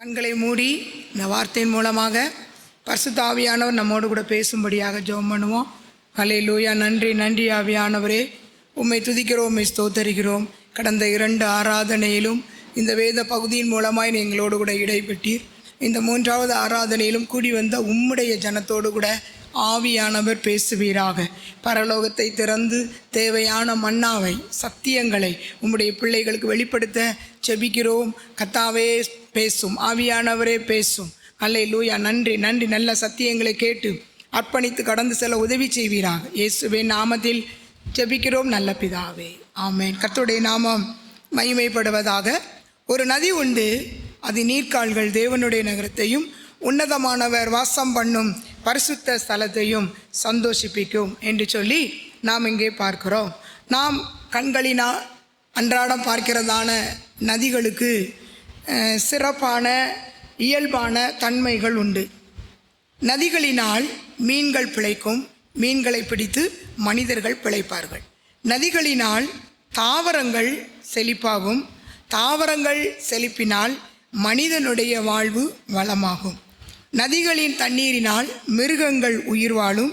கண்களை மூடி இந்த வார்த்தையின் மூலமாக பரிசுத்த ஆவியானவர் நம்மோடு கூட பேசும்படியாக ஜெபம் பண்ணுவோம். ஹல்லேலூயா. நன்றி நன்றி ஆவியானவரே, உம்மை துதிக்கிறோம், உம்மை ஸ்தோத்தரிக்கிறோம். கடந்த 2 ஆராதனையிலும் இந்த வேத பகுதியின் மூலமாய் எங்களோடு கூட இடைப்பட்டீர். இந்த 3வது ஆராதனையிலும் கூடி வந்த உம்முடைய ஜனத்தோடு கூட ஆவியானவர் பேசுவீராக. பரலோகத்தை திறந்து தேவையான மன்னாவை, சத்தியங்களை உம்முடைய பிள்ளைகளுக்கு வெளிப்படுத்த செபிக்கிறோம். கர்த்தாவே பேசும், ஆவியானவரே பேசும். அல்லேலூயா. நன்றி நன்றி. நல்ல சத்தியங்களை கேட்டு அர்ப்பணித்து கடந்து செல்ல உதவி செய்வீராக. இயேசுவின் நாமத்தில் ஜெபிக்கிறோம் நல்ல பிதாவே, ஆமென். கர்த்தருடைய நாமம் மகிமைப்படுவதாக. ஒரு நதி உண்டு, அது நீர்க்கால்கள் தேவனுடைய நகரத்தையும் உன்னதமானவர் வாசம் பண்ணும் பரிசுத்த ஸ்தலத்தையும் சந்தோஷிப்பிக்கும் என்று சொல்லி நாம் இங்கே பார்க்கிறோம். நாம் கண்களினால் அன்றாடம் பார்க்கிறதான நதிகளுக்கு சிறப்பான இயல்பான தன்மைகள் உண்டு. நதிகளினால் மீன்கள் பிழைக்கும், மீன்களை பிடித்து மனிதர்கள் பிழைப்பார்கள். நதிகளினால் தாவரங்கள் செழிப்பாகும், தாவரங்கள் செழிப்பினால் மனிதனுடைய வாழ்வு வளமாகும். நதிகளின் தண்ணீரினால் மிருகங்கள் உயிர் வாழும்,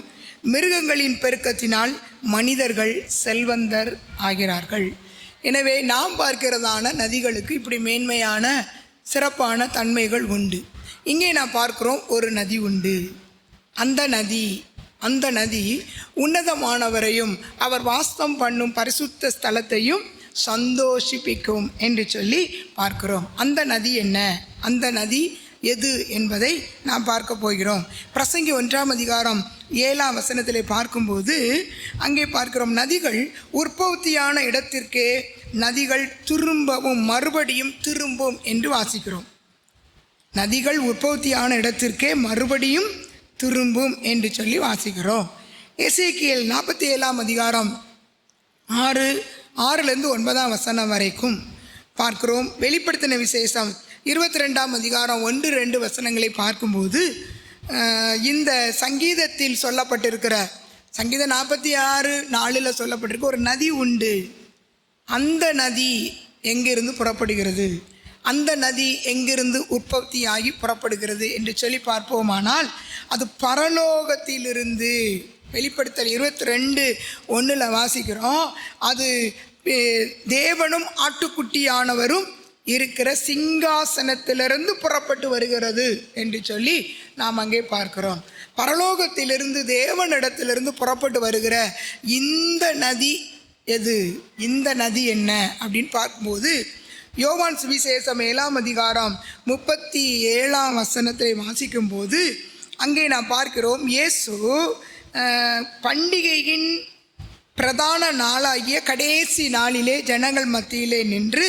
மிருகங்களின் பெருக்கத்தினால் மனிதர்கள் செல்வந்தர் ஆகிறார்கள். எனவே நாம் பார்க்கிறதான நதிகளுக்கு இப்படி மேன்மையான சிறப்பான தன்மைகள் உண்டு. இங்கே நாம் பார்க்கிறோம், ஒரு நதி உண்டு. அந்த நதி உன்னதமானவரையும் அவர் வாசம் பண்ணும் பரிசுத்த ஸ்தலத்தையும் சந்தோஷிப்பிக்கும் என்று சொல்லி பார்க்கிறோம். அந்த நதி என்ன, அந்த நதி எது என்பதை நாம் பார்க்க போகிறோம். பிரசங்கி 1ஆம் அதிகாரம் 7ஆம் வசனத்திலே பார்க்கும்போது அங்கே பார்க்கிறோம், நதிகள் உற்பத்தியான இடத்திற்கே நதிகள் திரும்பவும் மறுபடியும் திரும்பும் என்று வாசிக்கிறோம். நதிகள் உற்பத்தியான இடத்திற்கே மறுபடியும் திரும்பும் என்று சொல்லி வாசிக்கிறோம். எசேக்கியேல் 47ஆம் அதிகாரம் 6லிருந்து 9ஆம் வசனம் வரைக்கும் பார்க்கிறோம். வெளிப்படுத்தின விசேஷம் 22ஆம் அதிகாரம் 1-2 வசனங்களை பார்க்கும்போது இந்த சங்கீதத்தில் சொல்லப்பட்டிருக்கிற, சங்கீதம் 46:4 சொல்லப்பட்டிருக்க ஒரு நதி உண்டு. அந்த நதி எங்கிருந்து புறப்படுகிறது, அந்த நதி எங்கிருந்து உற்பத்தியாகி புறப்படுகிறது என்று சொல்லி பார்ப்போமானால் அது பரலோகத்திலிருந்து. வெளிப்படுத்தல் 22:1 வாசிக்கிறோம், அது தேவனும் ஆட்டுக்குட்டியானவரும் இருக்கிற சிங்காசனத்திலிருந்து புறப்பட்டு வருகிறது என்று சொல்லி நாம் அங்கே பார்க்கிறோம். பரலோகத்திலிருந்து தேவனிடத்திலிருந்து புறப்பட்டு வருகிற இந்த நதி எது, இந்த நதி என்ன அப்படின்னு பார்க்கும்போது யோவான் சுவிசேஷம் 7ஆம் அதிகாரம் 37ஆம் வசனத்தை வாசிக்கும்போது அங்கே நாம் பார்க்கிறோம், இயேசு பண்டிகையின் பிரதான நாளாகிய கடைசி நாளிலே ஜனங்கள் மத்தியிலே நின்று,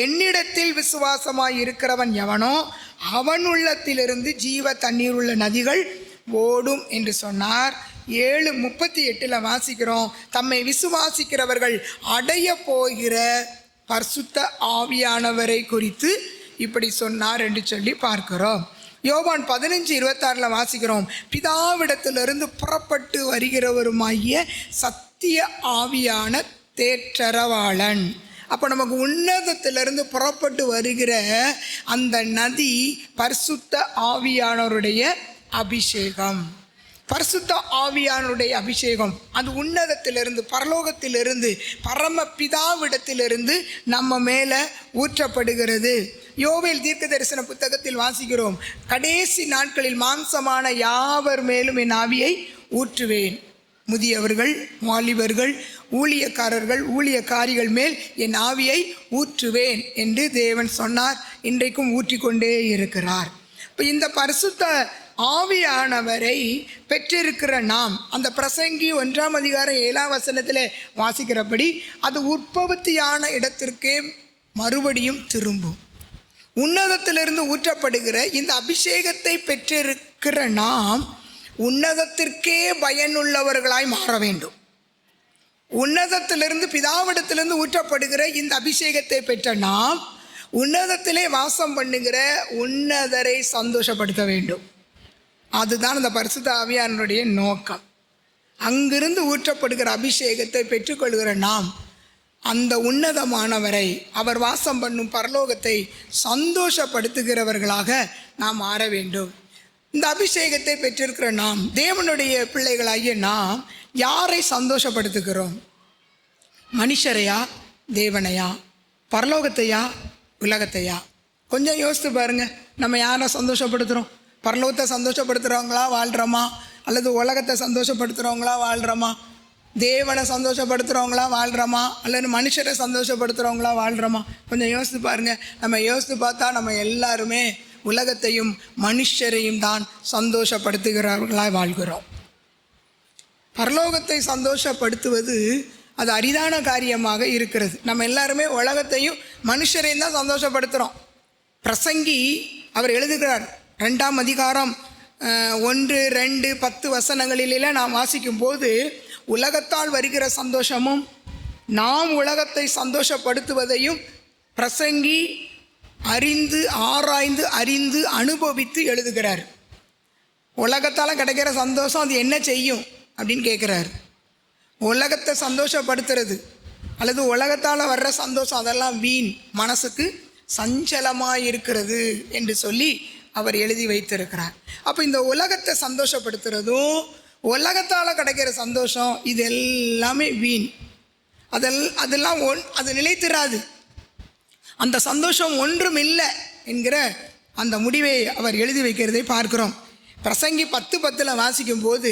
என்னிடத்தில் விசுவாசமாய் இருக்கிறவன் எவனோ அவன் உள்ளத்திலிருந்து ஜீவ தண்ணீர் உள்ள நதிகள் ஓடும் என்று சொன்னார். 7:38 வாசிக்கிறோம், தம்மை விசுவாசிக்கிறவர்கள் அடைய போகிற பரிசுத்த ஆவியானவரை குறித்து இப்படி சொன்னார் என்று சொல்லி பார்க்கிறோம். யோவான் 15:26 வாசிக்கிறோம், பிதாவிடத்திலிருந்து புறப்பட்டு வருகிறவருமாகிய சத்திய ஆவியான தேற்றரவாளன். அப்போ நமக்கு உன்னதத்திலிருந்து புறப்பட்டு வருகிற அந்த நதி பரிசுத்த ஆவியானவருடைய அபிஷேகம். பரிசுத்த ஆவியானுடைய அபிஷேகம் அது உன்னதத்திலிருந்து, பரலோகத்திலிருந்து, பரம பிதாவிடத்திலிருந்து நம்ம மேலே ஊற்றப்படுகிறது. யோவேல் தீர்க்க தரிசன புத்தகத்தில் வாசிக்கிறோம், கடைசி நாட்களில் மாம்சமான யாவர் மேலும் என் ஆவியை ஊற்றுவேன், முதியவர்கள், வாலிபர்கள், ஊழியக்காரர்கள், ஊழியக்காரிகள் மேல் என் ஆவியை ஊற்றுவேன் என்று தேவன் சொன்னார். இன்றைக்கும் ஊற்றிக்கொண்டே இருக்கிறார். இப்போ இந்த பரிசுத்த ஆவியானவரை பெற்றிருக்கிற நாம் அந்த பிரசங்கி 1ஆம் அதிகாரம் 7ஆம் வசனத்தில் வாசிக்கிறபடி அது உற்பத்தியான இடத்திற்கே மறுபடியும் திரும்பும். உன்னதத்திலிருந்து ஊற்றப்படுகிற இந்த அபிஷேகத்தை பெற்றிருக்கிற நாம் உன்னதத்திற்கே பயனுள்ளவர்களாய் மாற வேண்டும். உன்னதத்திலிருந்து, பிதாவிடத்திலிருந்து ஊற்றப்படுகிற இந்த அபிஷேகத்தை பெற்ற நாம் உன்னதத்திலே வாசம் பண்ணுகிற உன்னதரை சந்தோஷப்படுத்த வேண்டும். அதுதான் அந்த பரிசுத்த ஆவியானுடைய நோக்கம். அங்கிருந்து ஊற்றப்படுகிற அபிஷேகத்தை பெற்றுக்கொள்கிற நாம் அந்த உன்னதமானவரை, அவர் வாசம் பண்ணும் பரலோகத்தை சந்தோஷப்படுத்துகிறவர்களாக நாம் மாற வேண்டும். இந்த அபிஷேகத்தை பெற்றிருக்கிற நாம், தேவனுடைய பிள்ளைகளாகிய நாம் யாரை சந்தோஷப்படுத்துகிறோம்? மனுஷரையா, தேவனையா, பரலோகத்தையா, உலகத்தையா? கொஞ்சம் யோசித்து பாருங்க. நம்ம யாரை சந்தோஷப்படுத்துகிறோம்? பரலோகத்தை சந்தோஷப்படுத்துகிறவங்களா வாழ்கிறோமா, அல்லது உலகத்தை சந்தோஷப்படுத்துகிறவங்களா வாழ்கிறோமா? தேவனை சந்தோஷப்படுத்துகிறவங்களா வாழ்கிறோமா, அல்லது மனுஷரை சந்தோஷப்படுத்துகிறவங்களா வாழ்கிறோமா? கொஞ்சம் யோசித்து பாருங்கள். நம்ம யோசித்து பார்த்தா நம்ம எல்லாருமே உலகத்தையும் மனுஷரையும் தான் சந்தோஷப்படுத்துகிறவர்களாக வாழ்கிறோம். பரலோகத்தை சந்தோஷப்படுத்துவது அது அரிதான காரியமாக இருக்கிறது. நம்ம எல்லாருமே உலகத்தையும் மனுஷரையும் தான் சந்தோஷப்படுத்துகிறோம். பிரசங்கி அவர் எழுதுகிறார், 2ஆம் அதிகாரம் 1, 2, 10 வசனங்களிலே நாம் வாசிக்கும் போது, உலகத்தால் வருகிற சந்தோஷமும் நாம் உலகத்தை சந்தோஷப்படுத்துவதையும் பிரசங்கி அறிந்து ஆராய்ந்து அறிந்து அனுபவித்து எழுதுகிறார். உலகத்தால் கிடைக்கிற சந்தோஷம் அது என்ன செய்யும் அப்படின்னு கேட்குறாரு. உலகத்தை சந்தோஷப்படுத்துறது அல்லது உலகத்தால் வர்ற சந்தோஷம் அதெல்லாம் வீண், மனசுக்கு சஞ்சலமாக இருக்கிறது என்று சொல்லி அவர் எழுதி வைத்திருக்கிறார். அப்போ இந்த உலகத்தை சந்தோஷப்படுத்துறதும் உலகத்தால் கிடைக்கிற சந்தோஷம் இது எல்லாமே வீண். அதெல்லாம் அது நிலைத்திராது. அந்த சந்தோஷம் ஒன்றும் இல்லை என்கிற அந்த முடிவை அவர் எழுதி வைக்கிறதை பார்க்கிறோம். பிரசங்கி 10:10 வாசிக்கும் போது,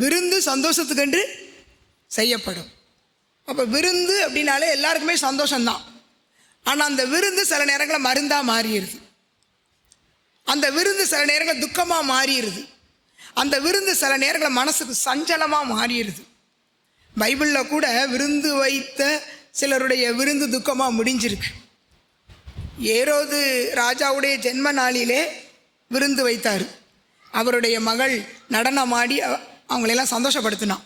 விருந்து சந்தோஷத்துக்கென்று செய்யப்படும். அப்போ விருந்து அப்படின்னாலே எல்லாருக்குமே சந்தோஷம்தான். ஆனால் அந்த விருந்து சில நேரங்களில் மருந்தாக மாறிடுது. அந்த விருந்து சில நேரங்களில் துக்கமாக மாறிடுது. அந்த விருந்து சில நேரங்களில் மனசுக்கு சஞ்சலமாக மாறிடுது. பைபிளில் கூட விருந்து வைத்த சிலருடைய விருந்து துக்கமாக முடிஞ்சிருக்கு. ஏரோது ராஜாவுடைய ஜென்ம நாளிலே விருந்து வைத்தார். அவருடைய மகள் நடனமாடி அவங்களெல்லாம் சந்தோஷப்படுத்தினான்.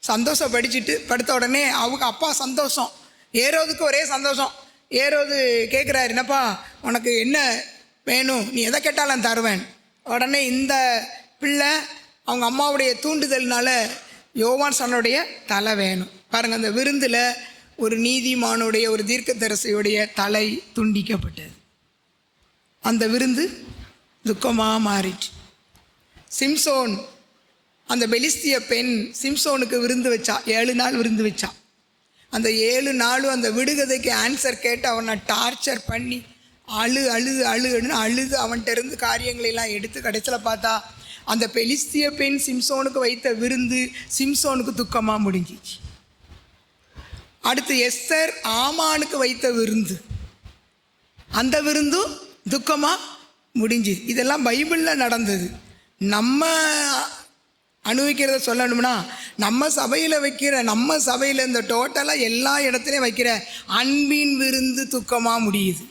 சந்தோஷப்படுத்திட்டு படுத்த உடனே அவங்க அப்பா சந்தோஷம், ஏரோதுக்கு ஒரே சந்தோஷம். ஏரோது கேட்குறாரு, என்னப்பா உனக்கு என்ன வேணும், நீ எதை கேட்டாலும் தருவேன். உடனே இந்த பிள்ளை அவங்க அம்மாவுடைய தூண்டுதல்னால யோவான் சன்னுடைய தலை வேணும். பாருங்கள், அந்த விருந்தில் ஒரு நீதிமானுடைய, ஒரு தீர்க்கதரிசியுடைய தலை துண்டிக்கப்பட்டது. அந்த விருந்து துக்கமாக மாறிச்சு. சிம்சோன், அந்த பெலிஸ்திய பெண் சிம்சோனுக்கு விருந்து வச்சா, 7 நாள் விருந்து வச்சா. அந்த 7 நாளும் அந்த விடுகதைக்கு ஆன்சர் கேட்டு அவனை டார்ச்சர் பண்ணி அழுது அவன்கிட்ட இருந்து காரியங்களெல்லாம் எடுத்து கடைசியில் பார்த்தா அந்த பெலிஸ்திய பெண் சிம்சோனுக்கு வைத்த விருந்து சிம்சோனுக்கு துக்கமாக முடிஞ்சிச்சு. அடுத்து எஸ்தர் ஆமானுக்கு வைத்த விருந்து, அந்த விருந்தும் துக்கமாக முடிஞ்சுது. இதெல்லாம் பைபிளில் நடந்தது. நம்ம அனுபவிக்கிறத சொல்லணும்னா, நம்ம சபையில் இந்த டோட்டலாக எல்லா இடத்துலையும் வைக்கிற அன்பின் விருந்து துக்கமாக முடியுது,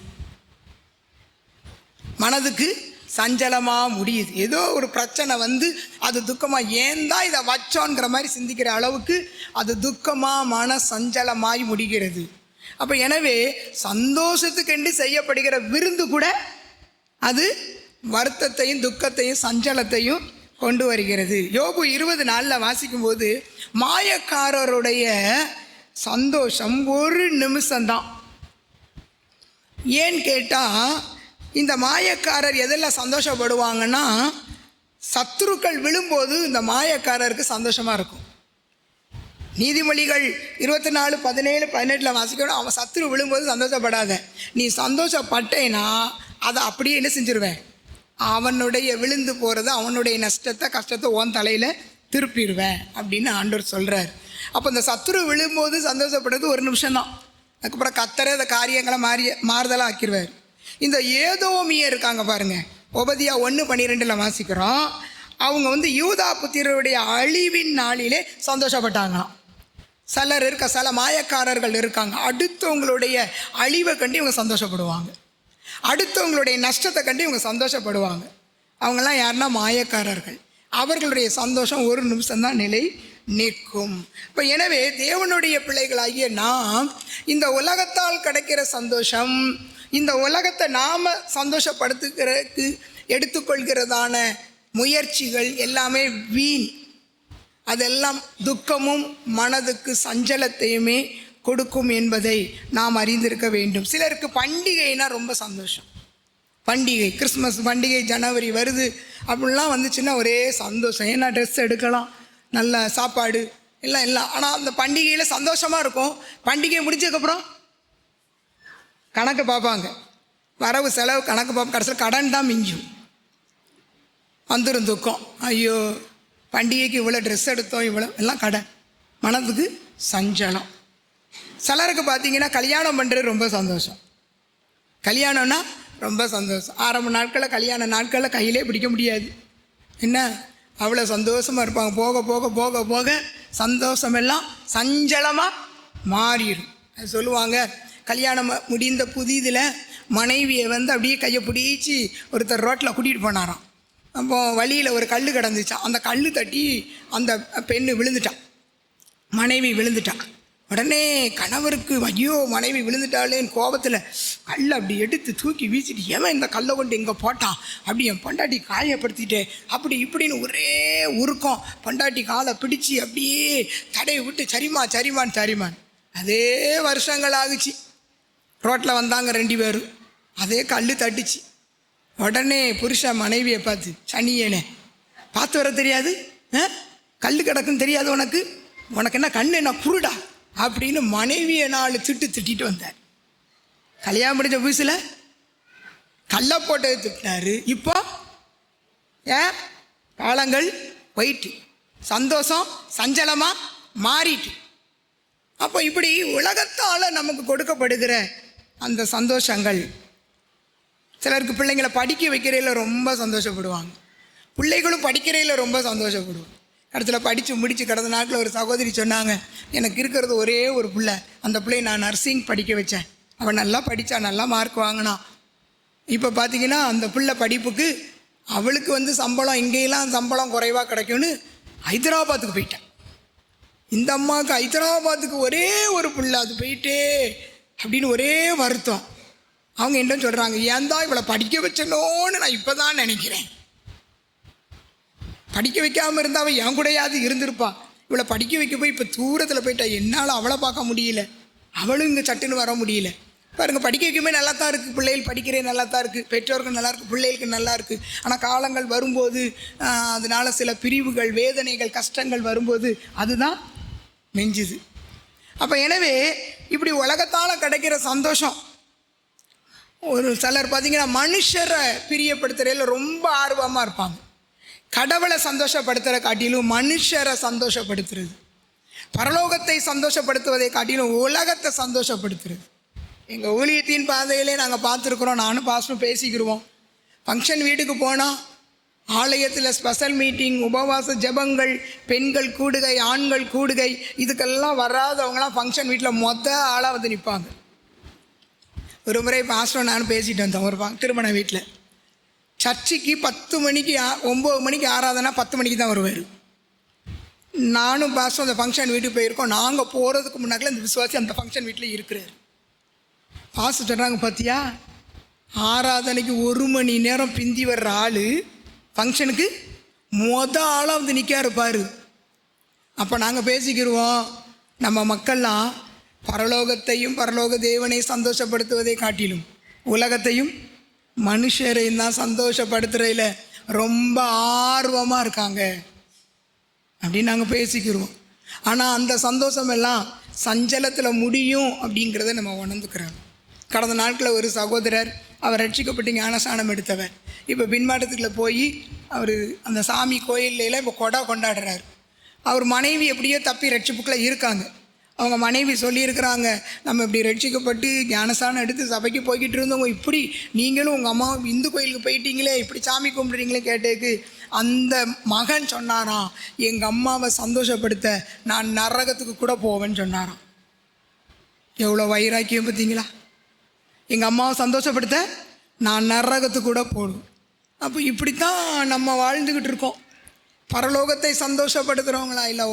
மனதுக்கு சஞ்சலமாக முடியுது. ஏதோ ஒரு பிரச்சனை வந்து அது துக்கமாக, ஏன் தான் இதை வச்சோங்கிற மாதிரி சிந்திக்கிற அளவுக்கு அது துக்கமாக மன சஞ்சலமாய் முடிகிறது. அப்போ எனவே சந்தோஷத்துக்கென்று செய்யப்படுகிற விருந்து கூட அது வருத்தத்தையும் துக்கத்தையும் சஞ்சலத்தையும் கொண்டு வருகிறது. யோபு 20:4 வாசிக்கும்போது, மாயக்காரருடைய சந்தோஷம் ஒரு நிமிஷம்தான். ஏன்னு கேட்டால், இந்த மாயக்காரர் எதெல்லாம் சந்தோஷப்படுவாங்கன்னா, சத்துருக்கள் விழும்போது இந்த மாயக்காரருக்கு சந்தோஷமாக இருக்கும். நீதிமொழிகள் 24:17-18 வாசிக்கணும். அவன் சத்துரு விழும்போது சந்தோஷப்படாத, நீ சந்தோஷப்பட்டேன்னா அதை அப்படியே என்ன செஞ்சிருவேன், அவனுடைய விழுந்து போகிறது, அவனுடைய நஷ்டத்தை கஷ்டத்தை உன் தலையில் திருப்பிடுவேன் அப்படின்னு ஆண்டவர் சொல்கிறார். அப்போ இந்த சத்துரு விழும்போது சந்தோஷப்படுறது ஒரு நிமிஷம்தான். அதுக்கப்புறம் கத்தரை இந்த காரியங்களை மாறுதலாக ஆக்கிடுவார். இந்த ஏதோமியர் இருக்காங்க பாருங்கள், ஒபதியா 1:12 வாசிக்கிறோம். அவங்க வந்து யூதா புத்திரருடைய அழிவின் நாளிலே சந்தோஷப்பட்டாங்களாம். சில மாயக்காரர்கள் இருக்காங்க, அடுத்தவங்களுடைய அழிவை கண்டு இவங்க சந்தோஷப்படுவாங்க, அடுத்தவங்களுடைய நஷ்டத்தை கண்டு இவங்க சந்தோஷப்படுவாங்க. அவங்கெல்லாம் யாருன்னா மாயக்காரர்கள். அவர்களுடைய சந்தோஷம் ஒரு நிமிஷம்தான் நிலை நிற்கும். இப்போ எனவே தேவனுடைய பிள்ளைகளாகிய நாம் இந்த உலகத்தால் கிடைக்கிற சந்தோஷம், இந்த உலகத்தை நாம் சந்தோஷப்படுத்துகிறதுக்கு எடுத்துக்கொள்கிறதான முயற்சிகள் எல்லாமே வீண். அதெல்லாம் துக்கமும் மனதுக்கு சஞ்சலத்தையுமே கொடுக்கும் என்பதை நாம் அறிந்திருக்க வேண்டும். சிலருக்கு பண்டிகைனா ரொம்ப சந்தோஷம். பண்டிகை, கிறிஸ்மஸ் பண்டிகை ஜனவரி வருது அப்படிலாம் வந்துச்சுன்னா ஒரே சந்தோஷம். ஏன்னா ட்ரெஸ் எடுக்கலாம், நல்ல சாப்பாடு எல்லாம். ஆனால் அந்த பண்டிகையில் சந்தோஷமாக இருக்கும். பண்டிகை முடிஞ்சதுக்கப்புறம் கணக்கு பார்ப்பாங்க, வரவு செலவு கணக்கு பார்ப்போம். கடைசியில் கடன் தான் மிஞ்சும். வந்துடும் துக்கம். ஐயோ, பண்டிகைக்கு இவ்வளோ ட்ரெஸ் எடுத்தோம், இவ்வளோ எல்லாம் கடன், மனதுக்கு சஞ்சலம். சிலருக்கு பார்த்தீங்கன்னா கல்யாணம் பண்ணுறது ரொம்ப சந்தோஷம். கல்யாணம்னா ரொம்ப சந்தோஷம். ஆரம்ப நாட்களில், கல்யாண நாட்களில் கையிலே பிடிக்க முடியாது. என்ன அவ்வளோ சந்தோஷமாக இருப்பாங்க. போக போக போக போக சந்தோஷமெல்லாம் சஞ்சலமாக மாறிடும். அது சொல்லுவாங்க, கல்யாணம் முடிந்த புதிதில் மனைவியை அப்படியே கையை பிடிச்சி ஒருத்தர் ரோட்டில் கூட்டிகிட்டு போனாராம். அப்போ வழியில் ஒரு கல் கிடந்துச்சான். அந்த கல் தட்டி அந்த பெண்ணு விழுந்துட்டான், மனைவி விழுந்துட்டான். உடனே கணவருக்கு ஐயோ மனைவி விழுந்துட்டாளேன்னு கோபத்தில் கல்லை அப்படி எடுத்து தூக்கி வீசிட்டு, ஏன் இந்த கல்லை கொண்டு எங்கே போட்டான், அப்படி என் பொண்டாட்டி காயப்படுத்திட்டேன் அப்படி இப்படின்னு ஒரே உருக்கம். பொண்டாட்டி காலை பிடிச்சி அப்படியே தடையை விட்டு சரிமான். அதே வருஷங்கள் ஆகுச்சு. ரோட்டில் வந்தாங்க 2 பேரும். அதே கல் தட்டுச்சு. உடனே புருஷன் மனைவியை பார்த்து, சனியனே பார்த்து வர தெரியாது, கல் கிடக்குன்னு தெரியாது உனக்கு என்ன கண்ணு என்ன குருடா அப்படின்னு மனைவியை 4 திட்டிட்டு வந்தார். கல்யாணம் முடிஞ்ச புதுசில் கல்லை போட்டது திட்டினாரு. இப்போ காலங்கள் போயிட்டு சந்தோஷம் சஞ்சலமாக மாறிட்டு. அப்போ இப்படி உலகத்தால் நமக்கு கொடுக்கப்படுகிற அந்த சந்தோஷங்கள், சிலருக்கு பிள்ளைங்களை படிக்க வைக்கிறதில் ரொம்ப சந்தோஷப்படுவாங்க. பிள்ளைகளும் படிக்கிறதில் ரொம்ப சந்தோஷப்படுவாங்க. இடத்துல படித்து முடித்து கடந்த நாட்டில் ஒரு சகோதரி சொன்னாங்க, எனக்கு இருக்கிறது ஒரே ஒரு பிள்ளை, அந்த பிள்ளையை நான் நர்சிங் படிக்க வச்சேன், அவன் நல்லா படித்தா, நல்லா மார்க் வாங்கினான். இப்போ பார்த்திங்கன்னா அந்த பிள்ளை படிப்புக்கு அவளுக்கு சம்பளம் இங்கேயெல்லாம் சம்பளம் குறைவாக கிடைக்கும்னு ஹைதராபாத்துக்கு போயிட்டேன். இந்த அம்மாவுக்கு ஹைதராபாத்துக்கு ஒரே ஒரு பிள்ளை, அது போயிட்டே அப்படின்னு ஒரே வருத்தம். அவங்க என்ன சொல்கிறாங்க, ஏன் தான் இவளை படிக்க வச்சனோன்னு நான் இப்போ தான் நினைக்கிறேன். படிக்க வைக்காமல் இருந்தால் அவள் என் கூடையாவது இருந்திருப்பா. இவளை படிக்க வைக்க போய் இப்போ தூரத்தில் போயிட்டா, என்னால் அவளை பார்க்க முடியல, அவளும் இங்கே சட்டுன்னு வர முடியல. பாருங்கள், படிக்க வைக்குமே நல்லா தான் இருக்குது, பிள்ளைகள் படிக்கிறே நல்லா தான் இருக்குது, பெற்றோர்கள் நல்லா இருக்குது, பிள்ளைகளுக்கு நல்லா இருக்குது. ஆனால் காலங்கள் வரும்போது அதனால் சில பிரிவுகள், வேதனைகள், கஷ்டங்கள் வரும்போது அதுதான் மெஞ்சுது. அப்போ எனவே இப்படி உலகத்தால் கிடைக்கிற சந்தோஷம், ஒரு சிலர் பார்த்திங்கன்னா மனுஷரை பிரியப்படுத்துறதில் ரொம்ப ஆர்வமாக இருப்பாங்க. கடவுளை சந்தோஷப்படுத்துகிற காட்டிலும் மனுஷரை சந்தோஷப்படுத்துறது, பரலோகத்தை சந்தோஷப்படுத்துவதை காட்டிலும் உலகத்தை சந்தோஷப்படுத்துறது. எங்கள் ஊழியத்தின் பாதையிலே நாங்கள் பார்த்துருக்குறோம். நானும் பாஸ்டும் பேசிக்கிடுவோம். ஃபங்க்ஷன் வீட்டுக்கு போனால் ஆலயத்தில் ஸ்பெஷல் மீட்டிங், உபவாச ஜெபங்கள், பெண்கள் கூடுகை, ஆண்கள் கூடுகை, இதுக்கெல்லாம் வராதவங்களாம் ஃபங்க்ஷன் வீட்டில் ஆளாக நிற்பாங்க. ஒரு முறை பாஸ்டர் நானும் பேசிட்டு வந்தோம் ஒரு திருமண வீட்டில். சர்ச்சுக்கு 10 மணிக்கு 9 மணிக்கு ஆராதனா 10 மணிக்கு தான் வருவார். நானும் பாஸ்டர் அந்த ஃபங்க்ஷன் வீட்டுக்கு போயிருக்கோம். நாங்கள் போகிறதுக்கு முன்னாடி அந்த விசுவாசி அந்த ஃபங்க்ஷன் வீட்டில் இருக்கிறார். பாஸ்டர் சொல்கிறாங்க, பார்த்தியா ஆராதனைக்கு 1 மணி நேரம் பிந்தி வர்ற ஆள் ஃபங்க்ஷனுக்கு ஆளாக நிற்க இருப்பார். அப்போ நாங்கள் பேசிக்கிடுவோம், நம்ம மக்கள்லாம் பரலோகத்தையும் பரலோக தேவனை சந்தோஷப்படுத்துவதை காட்டிலும் உலகத்தையும் மனுஷரையும் தான் சந்தோஷப்படுத்துறதில் ரொம்ப ஆர்வமாக இருக்காங்க அப்படின்னு நாங்கள் பேசிக்கிறோம். ஆனால் அந்த சந்தோஷம் எல்லாம் சஞ்சலத்தில் முடியும் அப்படிங்கிறத நம்ம உணர்ந்துக்கிறோம். கடந்த நாட்களில் ஒரு சகோதரர், அவர் ரட்சிக்கப்பட்டு ஞானஸ்நானம் எடுத்தவர், இப்போ பின்மாற்றத்துக்குள்ள போய் அவர் அந்த சாமி கோயிலெலாம் இப்போ கொண்டாடுறாரு. அவர் மனைவி எப்படியோ தப்பி ரட்சிப்புக்குள்ளே இருக்காங்க. அவங்க மனைவி சொல்லியிருக்கிறாங்க, நம்ம இப்படி ரட்சிக்கப்பட்டு ஞானஸ்நானம் எடுத்து சபைக்கு போய்கிட்டு இருந்தவங்க இப்படி நீங்களும் உங்கள் அம்மா இந்து கோயிலுக்கு போயிட்டீங்களே, இப்படி சாமி கும்பிட்றீங்களே கேட்டதுக்கு அந்த மகன் சொன்னாராம், எங்கள் அம்மாவை சந்தோஷப்படுத்த நான் நரகத்துக்கு கூட போவேன்னு சொன்னாராம். எவ்வளோ வைராக்கியம் பார்த்தீங்களா? எங்கள் அம்மாவை சந்தோஷப்படுத்த நான் நரகத்துக்கு கூட போடுவேன். அப்போ இப்படித்தான் நம்ம வாழ்ந்துக்கிட்டு இருக்கோம். பரலோகத்தை சந்தோஷப்படுத்துகிறவங்களா இல்லை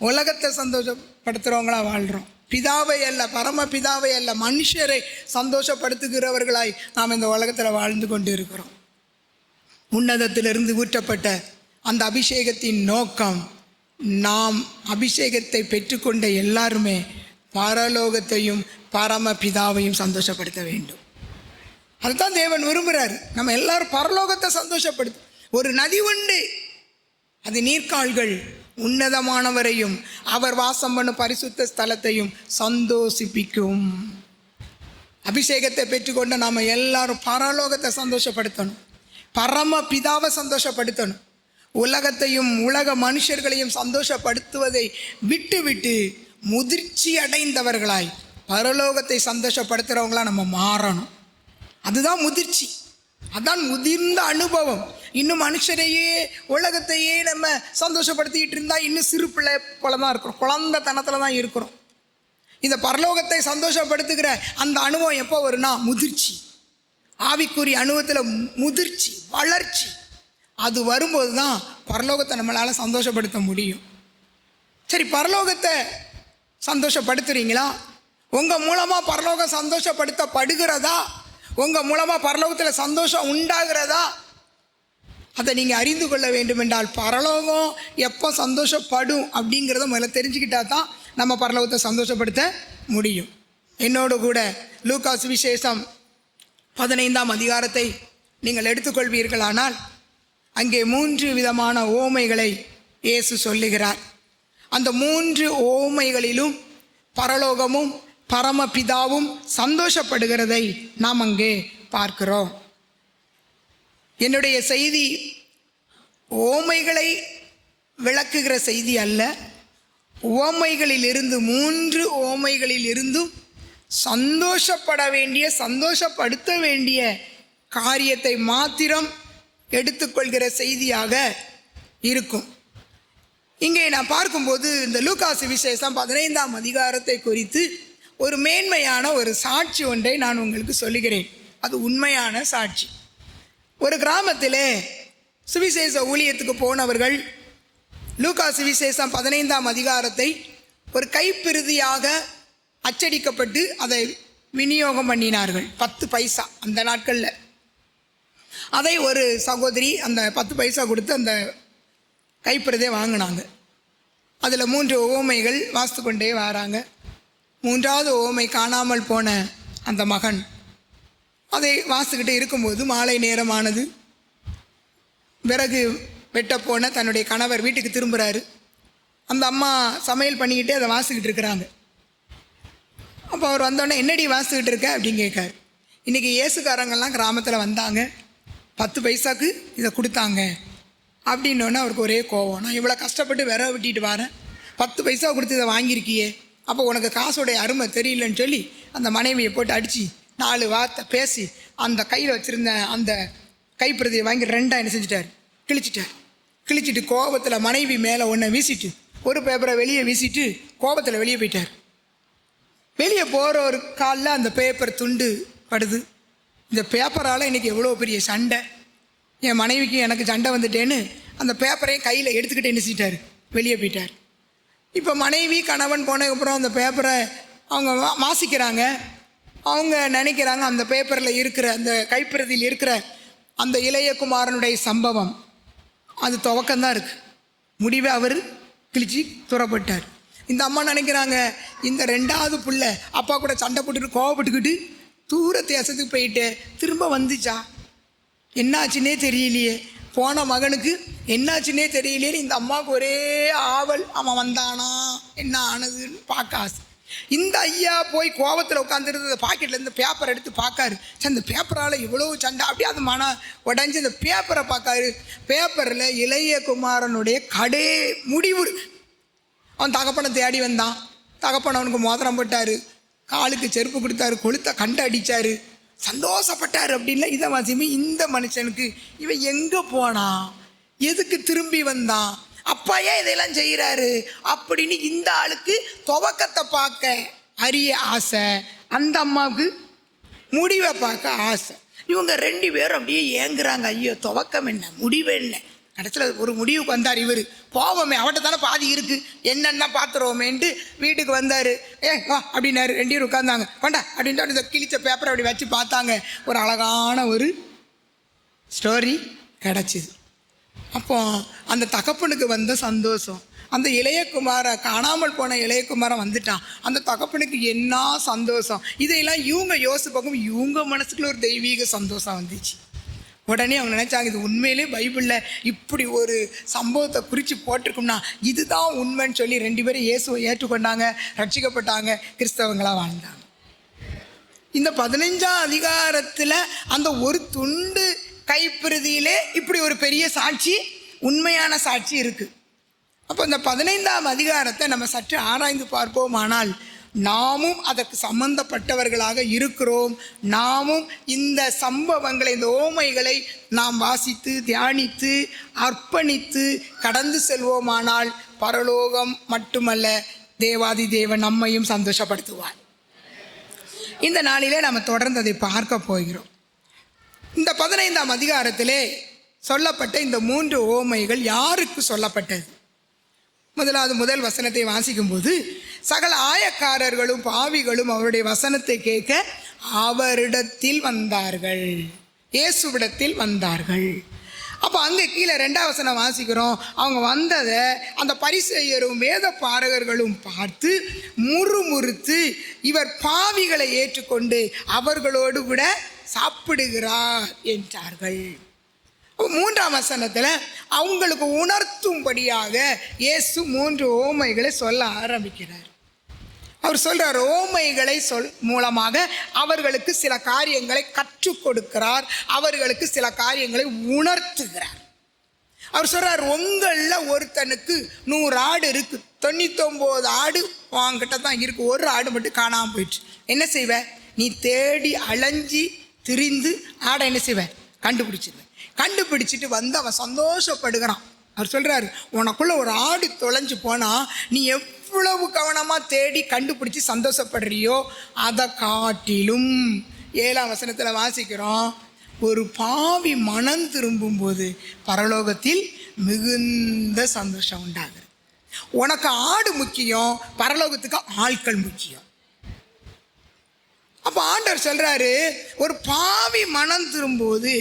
உலகத்தை சந்தோஷப்படுத்துகிறவங்களா வாழ்கிறோம். பிதாவை அல்ல, பரம பிதாவை அல்ல, மனுஷரை சந்தோஷப்படுத்துகிறவர்களாய் நாம் இந்த உலகத்தில் வாழ்ந்து கொண்டு இருக்கிறோம். உன்னதத்திலிருந்து ஊற்றப்பட்ட அந்த அபிஷேகத்தின் நோக்கம், நாம் அபிஷேகத்தை பெற்றுக்கொண்ட எல்லாருமே பரலோகத்தையும் பரமபிதாவையும் சந்தோஷப்படுத்த வேண்டும். அதுதான் தேவன் விரும்புகிறார். நம்ம எல்லாரும் பரலோகத்தை சந்தோஷப்படுத்தும். ஒரு நதி உண்டு, அது நீர்க்கால்கள் உன்னதமானவரையும் அவர் வாசம் பண்ணும் பரிசுத்த ஸ்தலத்தையும் சந்தோஷிப்பிக்கும். அபிஷேகத்தை பெற்றுக்கொண்ட நாம் எல்லாரும் பரலோகத்தை சந்தோஷப்படுத்தணும், பரம பிதாவை சந்தோஷப்படுத்தணும். உலகத்தையும் உலக மனுஷர்களையும் சந்தோஷப்படுத்துவதை விட்டு விட்டு முதிர்ச்சி அடைந்தவர்களாய் பரலோகத்தை சந்தோஷப்படுத்துகிறவங்களா நம்ம மாறணும். அதுதான் முதிர்ச்சி, அதான் முதிர்ந்த அனுபவம். இன்னும் மனுஷரையே உலகத்தையே நம்ம சந்தோஷப்படுத்திக்கிட்டு இருந்தால் இன்னும் சிறு பிள்ளை போல தான் இருக்கிறோம், குழந்தைத்தனத்தில் தான் இருக்கிறோம். இந்த பரலோகத்தை சந்தோஷப்படுத்துகிற அந்த அனுபவம் எப்போ வரும்னா முதிர்ச்சி, ஆவிக்குரிய அனுபவத்தில் முதிர்ச்சி, வளர்ச்சி. அது வரும்போது தான் பரலோகத்தை நம்மளால் சந்தோஷப்படுத்த முடியும். சரி, பரலோகத்தை சந்தோஷப்படுத்துறீங்களா? உங்கள் மூலமாக பரலோகம் சந்தோஷப்படுத்தப்படுகிறதா? உங்கள் மூலமாக பரலோகத்தில் சந்தோஷம் உண்டாகிறதா? அதை நீங்கள் அறிந்து கொள்ள வேண்டும் என்றால் பரலோகம் எப்போ சந்தோஷப்படும் அப்படிங்கிறத முதல்ல தெரிஞ்சுக்கிட்டா தான் நம்ம பரலோகத்தை சந்தோஷப்படுத்த முடியும். என்னோடு கூட லூக்கா சுவிசேஷம் 15ஆம் அதிகாரத்தை நீங்கள் எடுத்துக்கொள்வீர்களானால் அங்கே 3 விதமான ஓமைகளை இயேசு சொல்லுகிறார். அந்த 3 ஓமைகளிலும் பரலோகமும் பரமபிதாவும் சந்தோஷப்படுகிறதை நாம் அங்கே பார்க்கிறோம். என்னுடைய செய்தி ஓமைகளை விளக்குகிற செய்தி அல்ல. ஓமைகளிலிருந்து 3 ஓமைகளில் இருந்தும் சந்தோஷப்பட வேண்டிய, சந்தோஷப்படுத்த வேண்டிய காரியத்தை மாத்திரம் எடுத்துக்கொள்கிற செய்தியாக இருக்கும். இங்கே நான் பார்க்கும்போது இந்த லூக்கா சுவிசேஷம் 15ஆம் அதிகாரத்தை குறித்து ஒரு மேன்மையான ஒரு சாட்சி ஒன்றை நான் உங்களுக்கு சொல்லுகிறேன். அது உண்மையான சாட்சி. ஒரு கிராமத்தில் சுவிசேஷ ஊழியத்துக்கு போனவர்கள் லூக்கா சுவிசேஷம் 15ஆம் அதிகாரத்தை ஒரு கைப்பிரதியாக அச்சடிக்கப்பட்டு அதை விநியோகம் பண்ணினார்கள். 10 பைசா அந்த நாட்களில். அதை ஒரு சகோதரி அந்த 10 பைசா கொடுத்து அந்த கைப்பிரதியை வாங்கினாங்க. அதில் 3 ஓமைகள் வாசித்து கொண்டே வராங்க. 3ஆவது ஓமை காணாமல் போன அந்த மகன். அதை வாசிக்கிட்டு இருக்கும்போது மாலை நேரமானது. விறகு வெட்டப்போன தன்னுடைய கணவர் வீட்டுக்கு திரும்புகிறாரு. அந்த அம்மா சமையல் பண்ணிக்கிட்டே அதை வாசிக்கிட்டு இருக்கிறாங்க. அப்போ அவர் வந்தோடனே, என்னடி வாசிக்கிட்டு இருக்க அப்படின்னு கேட்காரு. இன்றைக்கி இயேசுக்காரங்கள்லாம் கிராமத்தில் வந்தாங்க, 10 பைசாவுக்கு இதை கொடுத்தாங்க அப்படின்னோடனே அவருக்கு ஒரே கோவம். நான் இவ்வளோ கஷ்டப்பட்டு விறகு வெட்டிட்டு வரேன், 10 பைசா கொடுத்து இதை வாங்கியிருக்கியே, அப்போ உனக்கு காசோடைய அருமை தெரியலன்னு சொல்லி அந்த மனைவியை போட்டு அடித்து 4 வார்த்தை பேசி அந்த கையில் வச்சுருந்த அந்த கைப்பிரதியை வாங்கி 2ஆக என்ன செஞ்சிட்டார், கிழிச்சிட்டார். கிழிச்சிட்டு கோபத்தில் மனைவி மேலே ஒன்றை வீசிட்டு ஒரு பேப்பரை வெளியே வீசிட்டு கோபத்தில் வெளியே போயிட்டார். வெளியே போகிற ஒரு காலில் அந்த பேப்பர் துண்டு படுது. இந்த பேப்பரால் இன்றைக்கி எவ்வளோ பெரிய சண்டை, என் மனைவிக்கு எனக்கு சண்டை வந்துட்டேன்னு அந்த பேப்பரையும் கையில் எடுத்துக்கிட்டு என்ன செஞ்சிட்டார், வெளியே போயிட்டார். இப்போ மனைவி கணவன் போனதுக்கப்புறம் அந்த பேப்பரை அவங்க வாசிக்கிறாங்க. அவங்க நினைக்கிறாங்க அந்த பேப்பரில் இருக்கிற அந்த கைப்பிரதியில் இருக்கிற அந்த இளைய குமாரனுடைய சம்பவம் அது துவக்கம்தான் இருக்குது, முடிவை அவர் கிழிச்சி துறப்பட்டார். இந்த அம்மா நினைக்கிறாங்க இந்த 2ஆவது பிள்ளை அப்பா கூட சண்டை போட்டுட்டு கோவப்பட்டுக்கிட்டு தூர தேசத்துக்கு போயிட்டு திரும்ப வந்துச்சா, என்னாச்சுன்னே தெரியலையே, போன மகனுக்கு என்னாச்சுன்னே தெரியலையே. இந்த அம்மாவுக்கு ஒரே ஆவல், அவன் வந்தானா என்ன ஆனதுன்னு பார்க்க ஆசை. இந்த ஐயா போய் கோபத்தில் உட்காந்துருந்து பாக்கெட்லேருந்து பேப்பர் எடுத்து பார்க்காரு. சரி, இந்த பேப்பரால் இவ்வளோ சண்டை, அப்படியே அது மன உடஞ்சி அந்த பேப்பரை பார்க்காரு. பேப்பரில் இளைய குமாரனுடைய முடிவு. அவன் தகப்பனை தேடி வந்தான். தகப்பனை அவனுக்கு மோதிரம் போட்டார், காலுக்கு செருப்பு கொடுத்தாரு, கொளுத்த கண்டு அடித்தார், சந்தோஷப்பட்டார். அப்படின்ல இதை வாசியுமே இந்த மனுஷனுக்கு இவன் எங்கே போனான், எதுக்கு திரும்பி வந்தான், அப்பா ஏன் இதெல்லாம் செய்கிறாரு அப்படின்னு இந்த ஆளுக்கு துவக்கத்தை பார்க்க அரிய ஆசை, அந்த அம்மாவுக்கு முடிவை பார்க்க ஆசை. இவங்க 2 பேரும் அப்படியே ஏங்குறாங்க. ஐயோ, துவக்கம் என்ன, முடிவு என்ன. கடைசியில் ஒரு முடிவுக்கு வந்தார். இவர் போவோமே, அவட்ட தானே பாதி இருக்குது, என்னென்ன பார்த்துருவோமேன்ட்டு வீட்டுக்கு வந்தார். வா அப்படின்னாரு. 2 பேரும் உட்காந்தாங்க. கொண்டா அப்படின்ட்டு இந்த கிழிச்ச பேப்பரை அப்படி வச்சு பார்த்தாங்க. ஒரு அழகான ஒரு ஸ்டோரி கிடச்சிது. அப்போ அந்த தகப்பனுக்கு வந்த சந்தோஷம், அந்த இளையகுமாரன், காணாமல் போன இளையகுமாரன் வந்துட்டான். அந்த தகப்பனுக்கு என்ன சந்தோஷம்! இதையெல்லாம் இவங்க யோசிச்சு பார்க்கும், இவங்க மனசுக்குள்ள ஒரு தெய்வீக சந்தோஷம் வந்துச்சு. உடனே அவங்க நினச்சாங்க, இது உண்மையிலே பைபிளில் இப்படி ஒரு சம்பவத்தை குறித்து போட்டிருக்கும்னா இதுதான் உண்மைன்னு சொல்லி 2 பேரும் இயேசுவை ஏற்றுக்கொண்டாங்க, ரட்சிக்கப்பட்டாங்க, கிறிஸ்தவங்களாக வாழ்ந்தாங்க. இந்த 15ஆம் அதிகாரத்தில் அந்த ஒரு துண்டு கைப்பிரதியிலே இப்படி ஒரு பெரிய சாட்சி, உண்மையான சாட்சி இருக்குது. அப்போ இந்த 15ஆம் அதிகாரத்தை நம்ம சற்று ஆராய்ந்து பார்ப்போமானால் நாமும் அதற்கு சம்பந்தப்பட்டவர்களாக இருக்கிறோம். நாமும் இந்த சம்பவங்களை, இந்த ஓமைகளை நாம் வாசித்து தியானித்து அர்ப்பணித்து கடந்து செல்வோமானால் பரலோகம் மட்டுமல்ல, தேவாதி தேவன் நம்மையும் சந்தோஷப்படுத்துவார். இந்த நாளிலே நம்ம தொடர்ந்து அதை பார்க்க போகிறோம். இந்த 15ஆம் அதிகாரத்திலே சொல்லப்பட்ட இந்த 3 ஓமைகள் யாருக்கு சொல்லப்பட்டது? முதல் வசனத்தை வாசிக்கும்போது, சகல ஆயக்காரர்களும் பாவிகளும் அவருடைய வசனத்தை கேட்க அவரிடத்தில் வந்தார்கள், இயேசுவிடத்தில் வந்தார்கள். அப்போ அங்கே கீழே 2ஆம் வசனம் வாசிக்கிறோம். அவங்க வந்ததை அந்த பரிசேயரும் வேத பாரகர்களும் பார்த்து முறுமுறுத்து இவர் பாவிகளை ஏற்றுக்கொண்டு அவர்களோடு கூட சாப்பிடுகிறார் என்றார்கள். 3ஆம் வசனத்தில் அவங்களுக்கு உணர்த்தும்படியாக இயேசு 3 ஓமைகளை சொல்ல ஆரம்பிக்கிறார். அவர் சொல்கிறார், ஓமைகளை மூலமாக அவர்களுக்கு சில காரியங்களை கற்றுக் கொடுக்கிறார், அவர்களுக்கு சில காரியங்களை உணர்த்துகிறார். அவர் சொல்கிறார், உங்களில் ஒருத்தனுக்கு 100 ஆடு இருக்குது, 99 ஆடு வாங்கிட்ட தான் இருக்குது, ஒரு ஆடு மட்டும் காணாமல் போயிடுச்சு. என்ன செய்வ? நீ தேடி அலைஞ்சி திரிந்து ஆடை என்ன செய்வ? கண்டுபிடிச்சிருவேன். கண்டுபிடிச்சிட்டு வந்து அவன் சந்தோஷப்படுகிறான். அவர் சொல்கிறாரு, உனக்குள்ள ஒரு ஆடு தொலைஞ்சு போனால் நீ எவ்வளவு கவனமாக தேடி கண்டுபிடிச்சி சந்தோஷப்படுறியோ அதை காட்டிலும் 7ஆம் வசனத்தில் வாசிக்கிறோம், ஒரு பாவி மனம் திரும்பும்போது பரலோகத்தில் மிகுந்த சந்தோஷம் உண்டாகுது. உனக்கு ஆடு முக்கியம், பரலோகத்துக்கு ஆட்கள் முக்கியம். அப்போ ஆண்டவர் சொல்கிறாரு, ஒரு பாவி மனம் திரும்பும்போது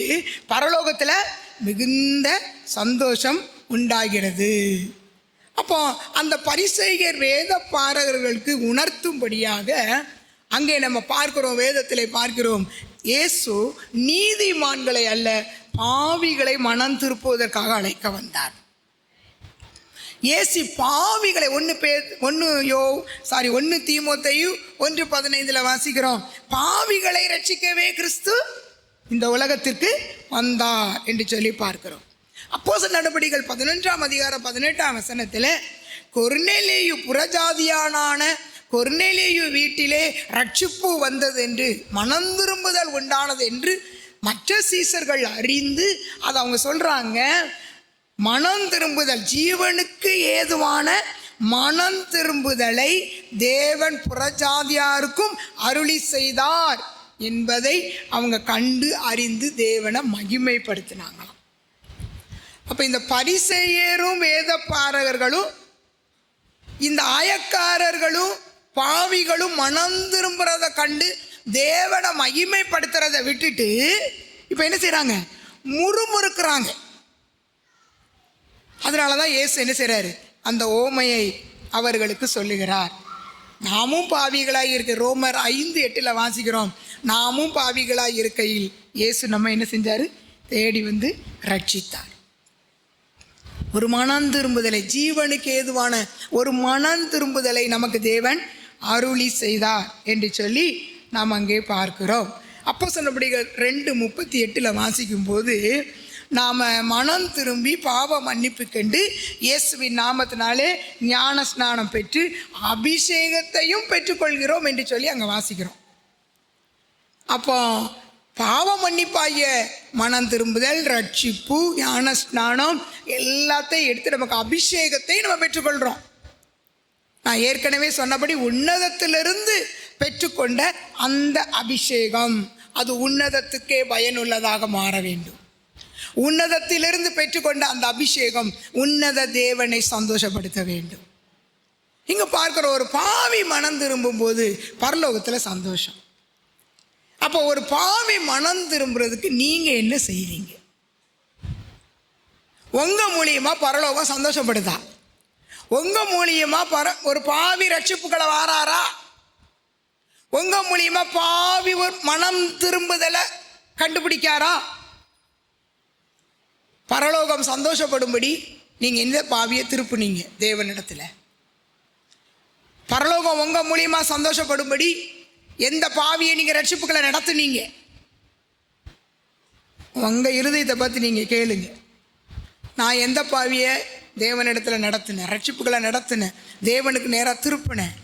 பரலோகத்தில் மிகுந்த சந்தோஷம் உண்டாகிறது. அப்போ அந்த பரிசேயர் வேத பாரகர்களுக்கு உணர்த்தும்படியாக அங்கே நம்ம பார்க்கிறோம், வேதத்தில் பார்க்கிறோம், இயேசு நீதிமான்களை அல்ல பாவிகளை மனம் திருப்புவதற்காக அழைக்க வந்தார். இயேசு பாவிகளை 1 தீமோத்தேயு 1:15 வாசிக்கிறோம், பாவிகளை ரட்சிக்கவே கிறிஸ்து இந்த உலகத்திற்கு வந்தார் என்று சொல்லி பார்க்கிறோம். அப்போஸ்தலர் நடபடிகள் 11ஆம் அதிகாரம் 18ஆம் வசனத்தில் கொர்நேலியு புறஜாதியானான கொர்நேலியு வீட்டிலே ரட்சிப்பு வந்தது என்று, மனம் திரும்புதல் உண்டானது என்று மற்ற சீசர்கள் அறிந்து அதை அவங்க சொல்கிறாங்க, மனம் திரும்புதல், ஜீவனுக்கு ஏதுவான மனம் திரும்புதலை தேவன் புறஜாதியாருக்கும் அருளி செய்தார் என்பதை அவங்க கண்டு அறிந்து தேவனை மகிமைப்படுத்தினாங்களாம். அப்போ இந்த பரிசேயரும் வேத பாரகர்களும் இந்த ஆயக்காரர்களும் பாவிகளும் மனம் திரும்புறதை கண்டு தேவனை மகிமைப்படுத்துறதை விட்டுட்டு இப்போ என்ன செய்கிறாங்க? முறுமுறுக்கிறாங்க. அதனால தான் இயேசு என்ன செய்கிறாரு? அந்த ஓமையை அவர்களுக்கு சொல்லுகிறார். நாமும் பாவிகளாக இருக்க, ரோமர் 5:8 வாசிக்கிறோம், நாமும் பாவிகளாக இருக்கையில் இயேசு நம்ம என்ன செஞ்சார்? தேடி வந்து ரட்சித்தார். ஒரு மனம் திரும்புதலை, ஜீவனுக்கு ஏதுவான ஒரு மனம் திரும்புதலை நமக்கு தேவன் அருளி செய்தார் என்று சொல்லி நாம் அங்கே பார்க்கிறோம். அப்போஸ்தலர் நடபடிகள் 2:38 வாசிக்கும் போது, நாம் மனம் திரும்பி பாவ மன்னிப்பு கண்டு இயேசுவின் நாமத்தினாலே ஞான ஸ்நானம் பெற்று அபிஷேகத்தையும் பெற்றுக்கொள்கிறோம் என்று சொல்லி அங்கே வாசிக்கிறோம். அப்போ பாவ மன்னிப்பாகிய மனம் திரும்புதல், ரட்சிப்பு, ஞான ஸ்நானம் எல்லாத்தையும் எடுத்து நமக்கு அபிஷேகத்தை நம்ம பெற்றுக்கொள்கிறோம். நான் ஏற்கனவே சொன்னபடி உன்னதத்திலிருந்து பெற்றுக்கொண்ட அந்த அபிஷேகம் அது உன்னதத்துக்கே பயனுள்ளதாக மாற வேண்டும். உன்னதத்திலிருந்து பெற்றுக்கொண்ட அந்த அபிஷேகம் உன்னத தேவனை சந்தோஷப்படுத்த வேண்டும். இங்கே பார்க்குற ஒரு பாவி மனம் திரும்பும் போது பரலோகத்தில் சந்தோஷம். அப்போ ஒரு பாவி மனம் திரும்புறதுக்கு நீங்கள் என்ன செய்வீங்க? உங்கள் மூலியமாக பரலோகம் சந்தோஷப்படுதா? உங்க மூலியமா ஒரு பாவி ரட்சிப்புகளை வாராரா? உங்க மூலியமா பாவி ஒரு மனம் திரும்புதலை கண்டுபிடிக்காரா? பரலோகம் சந்தோஷப்படும்படி நீங்க எந்த பாவியை திருப்புனீங்க தேவனிடத்துல? பரலோகம் உங்க மூலியமா சந்தோஷப்படும்படி எந்த பாவியை நீங்க ரட்சிப்புகளை நடத்துனீங்க? உங்க இருதயத்தை பத்தி நீங்க கேளுங்க. நான் எந்த பாவியை தேவனிடத்துல நடத்தினேன், ரட்சிப்புகளை நடத்தினேன், தேவனுக்கு நேராக திருப்பினேன்?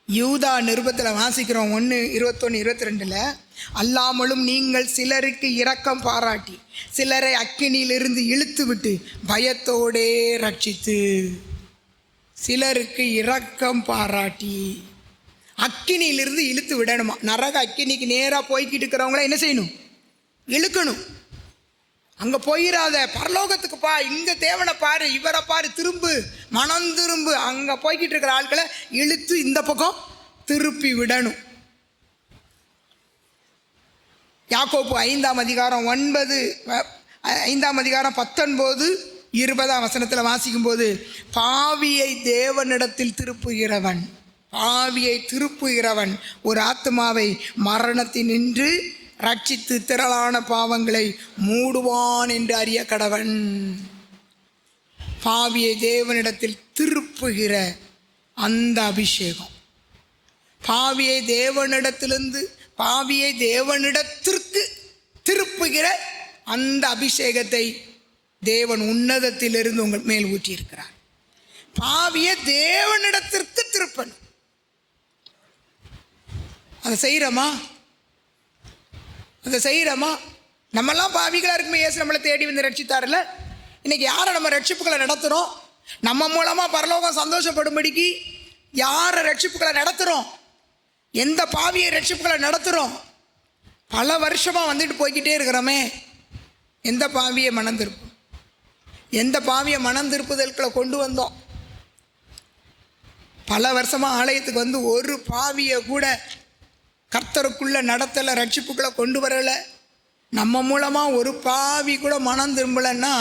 யூதா நிருபத்தில் வாசிக்கிறோம் 1:21-22. அல்லாமலும் நீங்கள் சிலருக்கு இரக்கம் பாராட்டி சிலரை அக்கினியிலிருந்து இழுத்து விட்டு பயத்தோடே ரட்சித்து. சிலருக்கு இரக்கம் பாராட்டி அக்கினியிலிருந்து இழுத்து விடணுமா? நரக அக்கினிக்கு நேராக போய்கிட்டு இருக்கிறவங்கள என்ன செய்யணும்? இழுக்கணும். அங்கே போயிடாத, பரலோகத்துக்கு பா, இங்கே தேவனை பாரு, இவரை பாரு, திரும்பு, மனம் திரும்பு. அங்கே போய்கிட்டு இருக்கிற ஆட்களை இழுத்து இந்த பக்கம் திருப்பி விடணும். யாக்கோப்பு 5:19-20 வாசிக்கும் போது, பாவியை தேவனிடத்தில் திருப்புகிறவன் ஒரு ஆத்மாவை மரணத்தினின்று ரட்சித்து திரளான பாவங்களை மூடுவான் என்று அறிய கடவன். பாவியை தேவனிடத்தில் திருப்புகிற அந்த அபிஷேகம், பாவியை தேவனிடத்திற்கு திருப்புகிற அந்த அபிஷேகத்தை தேவன் உன்னதத்திலிருந்து உங்கள் மேல் ஊற்றியிருக்கிறார். பாவியை தேவனிடத்திற்கு திருப்பணும். அதை செய்கிறோமா? நம்மெல்லாம் பாவிகளாக இருக்குமே இயேசு நம்மளை தேடி வந்து ரட்சித்தார்ல. இன்னைக்கு யாரை நம்ம ரட்சிப்புகளை நடத்துகிறோம்? நம்ம மூலமாக பரலோகம் சந்தோஷப்படும்படிக்கு யாரை ரட்சிப்புகளை நடத்துகிறோம்? எந்த பாவியை ரட்சிப்புகளை நடத்துகிறோம்? பல வருஷமாக வந்துட்டு போய்கிட்டே இருக்கிறோமே. எந்த பாவியை மனம் திருப்போம்? எந்த பாவியை மனம் திருப்புதல்களை கொண்டு வந்தோம்? பல வருஷமாக ஆலயத்துக்கு வந்து ஒரு பாவியை கூட கர்த்தருக்குள்ள நடத்தலை, ரட்சிப்புகளை கொண்டு வரலை. நம்ம மூலமாக ஒரு பாவி கூட மனம் திரும்பலைன்னா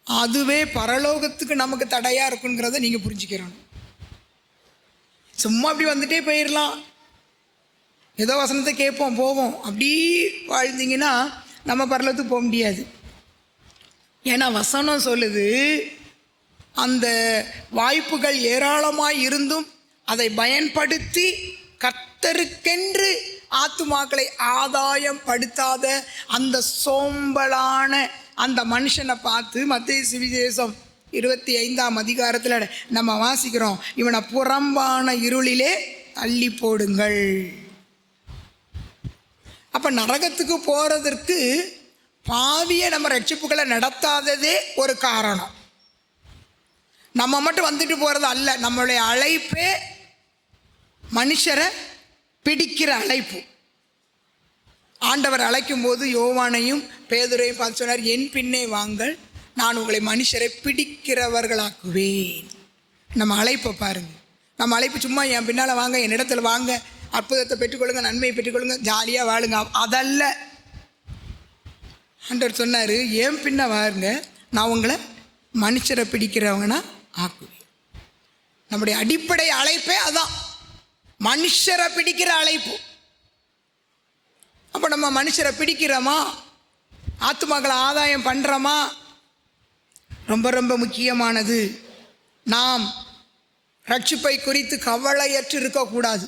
அதுவே பரலோகத்துக்கு நமக்கு தடையாக இருக்குங்கிறத நீங்கள் புரிஞ்சுக்கிறோம். சும்மா அப்படி வந்துட்டே போயிடலாம், ஏதோ வசனத்தை கேட்போம் போவோம், அப்படி வாழ்ந்தீங்கன்னா நம்ம பரலோகத்துக்கு போக முடியாது. ஏன்னா வசனம் சொல்லுது, அந்த வாய்ப்புகள் ஏராளமாய் இருந்தும் அதை பயன்படுத்தி கர்த்தருக்கென்று ஆத்துமாக்களை ஆதாயம் படுத்தாத அந்த சோம்பலான அந்த மனுஷனை பார்த்து மத்தேயு சுவிசேஷம் 25 நம்ம வாசிக்கிறோம், இவனை புறம்பான இருளிலே தள்ளி போடுங்கள். அப்போ நரகத்துக்கு போகிறதற்கு பாவியை நம்ம ரட்சிப்புகளை நடத்தாததே ஒரு காரணம். நம்ம மட்டும் வந்துட்டு போகிறது அல்ல, நம்மளுடைய அழைப்பே மனுஷரை பிடிக்கிற அழைப்பு. ஆண்டவர் அழைக்கும் போது யோவானையும் பேதுரையும் பார்த்து சொன்னார், என் பின்னே வாங்கள், நான் உங்களை மனுஷரை பிடிக்கிறவர்களாக்குவேன். நம்ம அழைப்பை பாருங்கள். நம்ம அழைப்பு சும்மா என் பின்னால் வாங்க, என் இடத்துல வாங்க, அற்புதத்தை பெற்றுக்கொள்ளுங்க, நன்மையை பெற்றுக்கொள்ளுங்க, ஜாலியாக வாழுங்க, அதல்ல. ஆண்டவர் சொன்னார், என் பின்ன வாருங்க, நான் உங்களை மனுஷரை பிடிக்கிறவங்கன்னா ஆக்குவேன். நம்முடைய அடிப்படை அழைப்பே அதான், மனுஷரை பிடிக்கிற அழைப்பு. அப்போ நம்ம மனுஷரை பிடிக்கிறோமா? ஆத்துமாக்களை ஆதாயம் பண்ணுறோமா? ரொம்ப ரொம்ப முக்கியமானது. நாம் ரட்சிப்பை குறித்து கவலையற்று இருக்கக்கூடாது.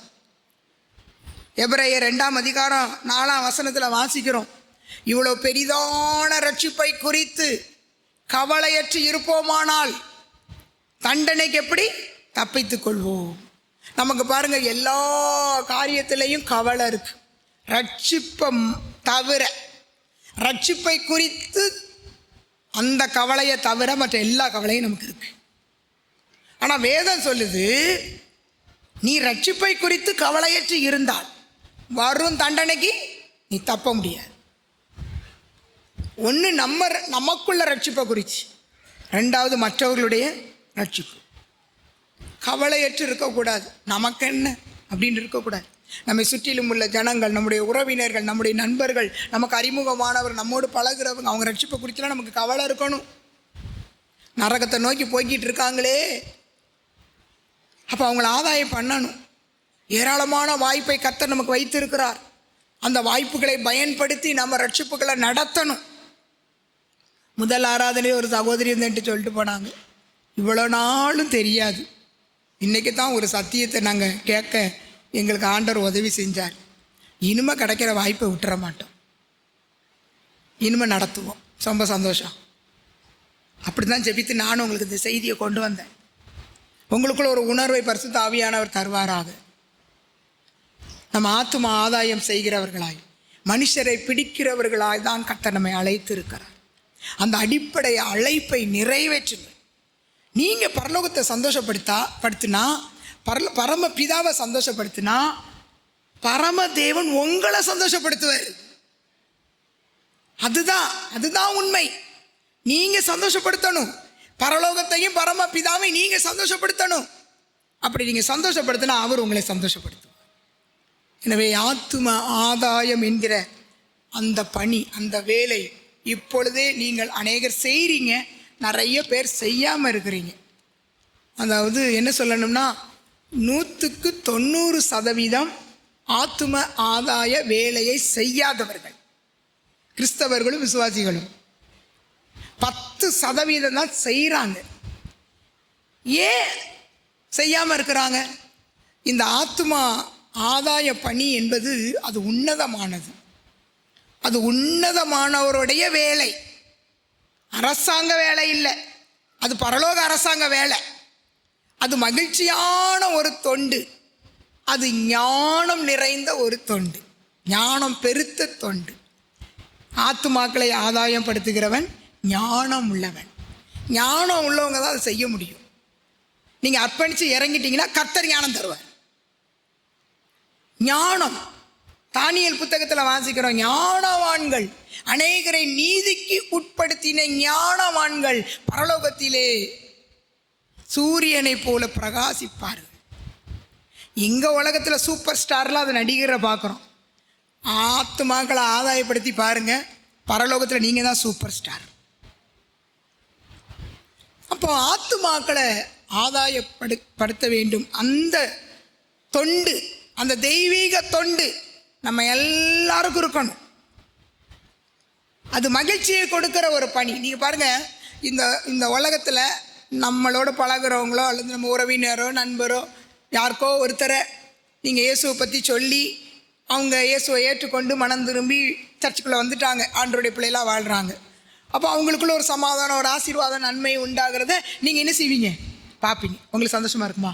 எபிரேயர் 2:4 வாசிக்கிறோம், இவ்வளோ பெரிதான ரட்சிப்பை குறித்து கவலையற்று இருப்போமானால் தண்டனைக்கு எப்படி தப்பித்துக் கொள்வோம்? நமக்கு பாருங்க, எல்லா காரியத்திலையும் கவலை இருக்கு. ரட்சிப்பை தவிர, ரட்சிப்பை குறித்து அந்த கவலையை தவிர மற்ற எல்லா கவலையும் நமக்கு இருக்கு. ஆனால் வேதம் சொல்லுது, நீ ரட்சிப்பை குறித்து கவலையற்று இருந்தால் வரும் தண்டனைக்கு நீ தப்ப முடியாது. ஒன்று நமக்குள்ள ரட்சிப்பை குறித்து, ரெண்டாவது மற்றவர்களுடைய ரட்சிப்பு. கவலையற்று இருக்கக்கூடாது. நமக்கு என்ன அப்படின்னு இருக்கக்கூடாது. நம்மை சுற்றிலும் உள்ள ஜனங்கள், நம்முடைய உறவினர்கள், நம்முடைய நண்பர்கள், நமக்கு அறிமுகமானவர், நம்மோடு பழகிறவங்க, அவங்க ரட்சிப்பை குறித்துலாம் நமக்கு கவலை இருக்கணும். நரகத்தை நோக்கி போய்கிட்டு இருக்காங்களே. அப்போ அவங்கள ஆதாயம் பண்ணணும். ஏராளமான வாய்ப்பை கர்த்தர் நமக்கு வைத்திருக்கிறார். அந்த வாய்ப்புகளை பயன்படுத்தி நம்ம ரட்சிப்புகளை நடத்தணும். முதல் ஆராதனையே ஒரு சகோதரி இருந்துட்டு சொல்லிட்டு போனாங்க, இவ்வளோ நாளும் தெரியாது, இன்றைக்கி தான் ஒரு சத்தியத்தை நாங்கள் கேட்க எங்களுக்கு ஆண்டவர் உதவி செஞ்சார். இனிமே கிடைக்கிற வாய்ப்பை விட்டுற மாட்டோம், இனிமே நடத்துவோம். ரொம்ப சந்தோஷம். அப்படி தான் ஜெபித்து நானும் உங்களுக்கு இந்த செய்தியை கொண்டு வந்தேன். உங்களுக்குள்ள ஒரு உணர்வை பரிசுத்த ஆவியானவர் தருவாராக. நம்ம ஆத்தும ஆதாயம் செய்கிறவர்களாய், மனுஷரை பிடிக்கிறவர்களாய் தான் கர்த்தர் நம்மை அழைத்திருக்கிறார். அந்த அடிப்படை அழைப்பை நிறைவேற்றுங்க. நீங்கள் பரலோகத்தை சந்தோஷப்படுத்தினா, பரம பிதாவை சந்தோஷப்படுத்தினா, பரம தேவன் உங்களை சந்தோஷப்படுத்துவார். அதுதான் உண்மை. நீங்கள் சந்தோஷப்படுத்தணும். பரலோகத்தையும் பரம பிதாவை நீங்கள் சந்தோஷப்படுத்தணும். அப்படி நீங்கள் சந்தோஷப்படுத்தினா அவர் உங்களை சந்தோஷப்படுத்துவார். எனவே ஆத்தும ஆதாயம் என்கிற அந்த பணி, அந்த வேலை இப்பொழுதே நீங்கள் அநேகர் செய்கிறீங்க, நிறைய பேர் செய்யாமல் இருக்கிறீங்க. அதாவது என்ன சொல்லணும்னா, 100% ஆத்தும ஆதாய வேலையை செய்யாதவர்கள் கிறிஸ்தவர்களும் விசுவாசிகளும். 10% தான் செய்கிறாங்க. ஏன் செய்யாமல் இருக்கிறாங்க? இந்த ஆத்துமா ஆதாய பணி என்பது அது உன்னதமானது. அது உன்னதமானவருடைய வேலை, அரசாங்க வேலை இல்லை. அது பரலோக அரசாங்க வேலை. அது மகிழ்ச்சியான ஒரு தொண்டு. அது ஞானம் நிறைந்த ஒரு தொண்டு, ஞானம் பெருத்த தொண்டு. ஆத்துமாக்களை ஆதாயம் படுத்துகிறவன் ஞானம் உள்ளவன். ஞானம் உள்ளவங்க தான் அதை செய்ய முடியும். நீங்கள் அர்ப்பணித்து இறங்கிட்டீங்கன்னா கர்த்தர் ஞானம் தருவார். ஞானம், தானியேல் புத்தகத்தில் வாசிக்கிறோம், ஞானவான்கள், அநேகரை நீதிக்கு உட்படுத்தின ஞானவான்கள் பரலோகத்திலே சூரியனை போல பிரகாசிப்பார்கள். இங்கே உலகத்தில் சூப்பர் ஸ்டார்லாம் அதை நடிகரை பார்க்குறோம். ஆத்துமாக்களை ஆதாயப்படுத்தி பாருங்கள், பரலோகத்தில் நீங்கள் தான் சூப்பர் ஸ்டார். அப்போ ஆத்துமாக்களை ஆதாயப்படுத்த வேண்டும். அந்த தொண்டு, அந்த தெய்வீக தொண்டு நம்ம எல்லாருக்கும் இருக்கணும். அது மகிழ்ச்சியை கொடுக்குற ஒரு பணி. நீங்கள் பாருங்கள், இந்த உலகத்தில் நம்மளோட பழகிறவங்களோ அல்லது நம்ம உறவினரோ நண்பரோ யாருக்கோ ஒருத்தரை நீங்கள் இயேசுவை பற்றி சொல்லி அவங்க இயேசுவை ஏற்றுக்கொண்டு மனம் திரும்பி சர்ச்சுக்குள்ளே வந்துட்டாங்க, ஆண்டவருடைய பிள்ளைலாம் வாழ்கிறாங்க. அப்போ அவங்களுக்குள்ள ஒரு சமாதானம், ஒரு ஆசீர்வாதம், நன்மை உண்டாகிறத நீங்கள் என்ன செய்வீங்க? பார்ப்பீங்க. உங்களுக்கு சந்தோஷமாக இருக்குமா?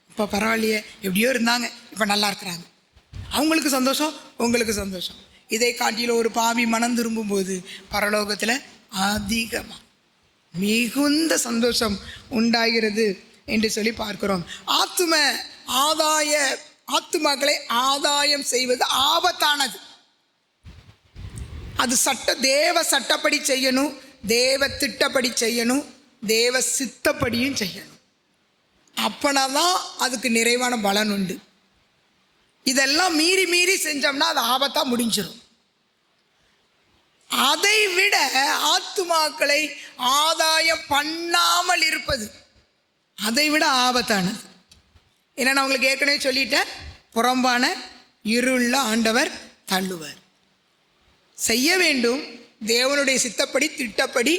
இப்போ பரவாயில்லையே, எப்படியோ இருந்தாங்க, இப்போ நல்லா இருக்கிறாங்க. அவங்களுக்கு சந்தோஷம், உங்களுக்கு சந்தோஷம். இதை காட்டியில் ஒரு பாவி மனம் திரும்பும்போது பரலோகத்தில் அதிகமாக மிகுந்த சந்தோஷம் உண்டாகிறது என்று சொல்லி பார்க்கிறோம். ஆத்துமாக்களை ஆதாயம் செய்வது ஆபத்தானது. அது தேவ சட்டப்படி செய்யணும், தேவ திட்டப்படி செய்யணும், தேவ சித்தப்படியும் செய்யணும். அப்பனா தான் அதுக்கு நிறைவான பலன் உண்டு. இதெல்லாம் மீறி செஞ்சோம்னா அது ஆபத்தாக முடிஞ்சிடும். அதை விட ஆத்துமாக்களை ஆதாயம் பண்ணாமல் இருப்பது அதை விட ஆபத்தானது. ஏன்னா நான் உங்களுக்கு ஏற்கனவே சொல்லிட்டேன், புறம்பான இருள ஆண்டவர் தள்ளுவர். செய்ய வேண்டும், தேவனுடைய சித்தப்படி திட்டப்படி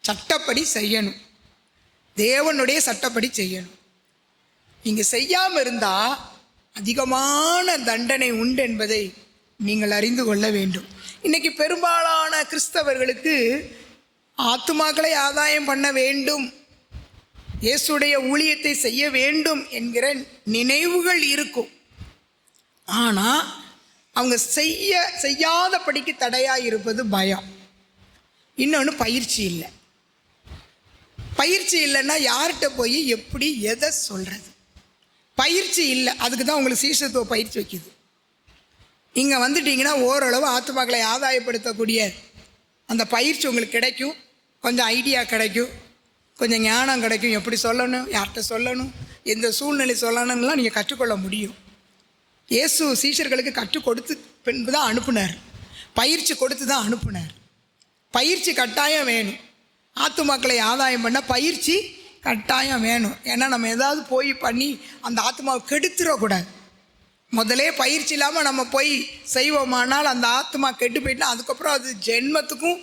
சட்டப்படி செய்யணும், தேவனுடைய சட்டப்படி செய்யணும். நீங்கள் செய்யாமல் இருந்தால் அதிகமான தண்டனை உண்டு என்பதை நீங்கள் அறிந்து கொள்ள வேண்டும். இன்றைக்கி பெரும்பாலான கிறிஸ்தவர்களுக்கு ஆத்துமாக்களை ஆதாயம் பண்ண வேண்டும், இயேசுடைய ஊழியத்தை செய்ய வேண்டும் என்கிற நினைவுகள் இருக்கும். ஆனால் அவங்க செய்யாதபடிக்கு தடையாக இருப்பது பயம். இன்னொன்று பயிற்சி இல்லை. பயிற்சி இல்லைன்னா யார்கிட்ட போய் எப்படி எதை சொல்கிறது? பயிற்சி இல்லை, அதுக்கு தான் உங்களுக்கு சீஷத்துவ பயிற்சி வைக்குது. இங்கே வந்துட்டிங்கன்னா ஓரளவு ஆத்துமாக்களை ஆதாயப்படுத்தக்கூடிய அந்த பயிற்சி உங்களுக்கு கிடைக்கும். கொஞ்சம் ஐடியா கிடைக்கும், கொஞ்சம் ஞானம் கிடைக்கும். எப்படி சொல்லணும், யார்கிட்ட சொல்லணும், எந்த சூழ்நிலை சொல்லணும்லாம் நீங்கள் கற்றுக்கொள்ள முடியும். இயேசு சீஷர்களுக்கு கற்றுக் கொடுத்து பின்பு தான் அனுப்புனார், பயிற்சி கொடுத்து தான் அனுப்புனார். பயிற்சி கட்டாயம் வேணும். ஆத்துமாக்களை ஆதாயம் பண்ண பயிற்சி கட்டாயம் வேணும். ஏன்னா நம்ம ஏதாவது போய் பண்ணி அந்த ஆத்மாவை கெடுத்துடக்கூடாது. முதலே பயிற்சி இல்லாமல் நம்ம போய் செய்வோமானால் அந்த ஆத்மா கெட்டு போயிட்டுனா அதுக்கப்புறம் அது ஜென்மத்துக்கும்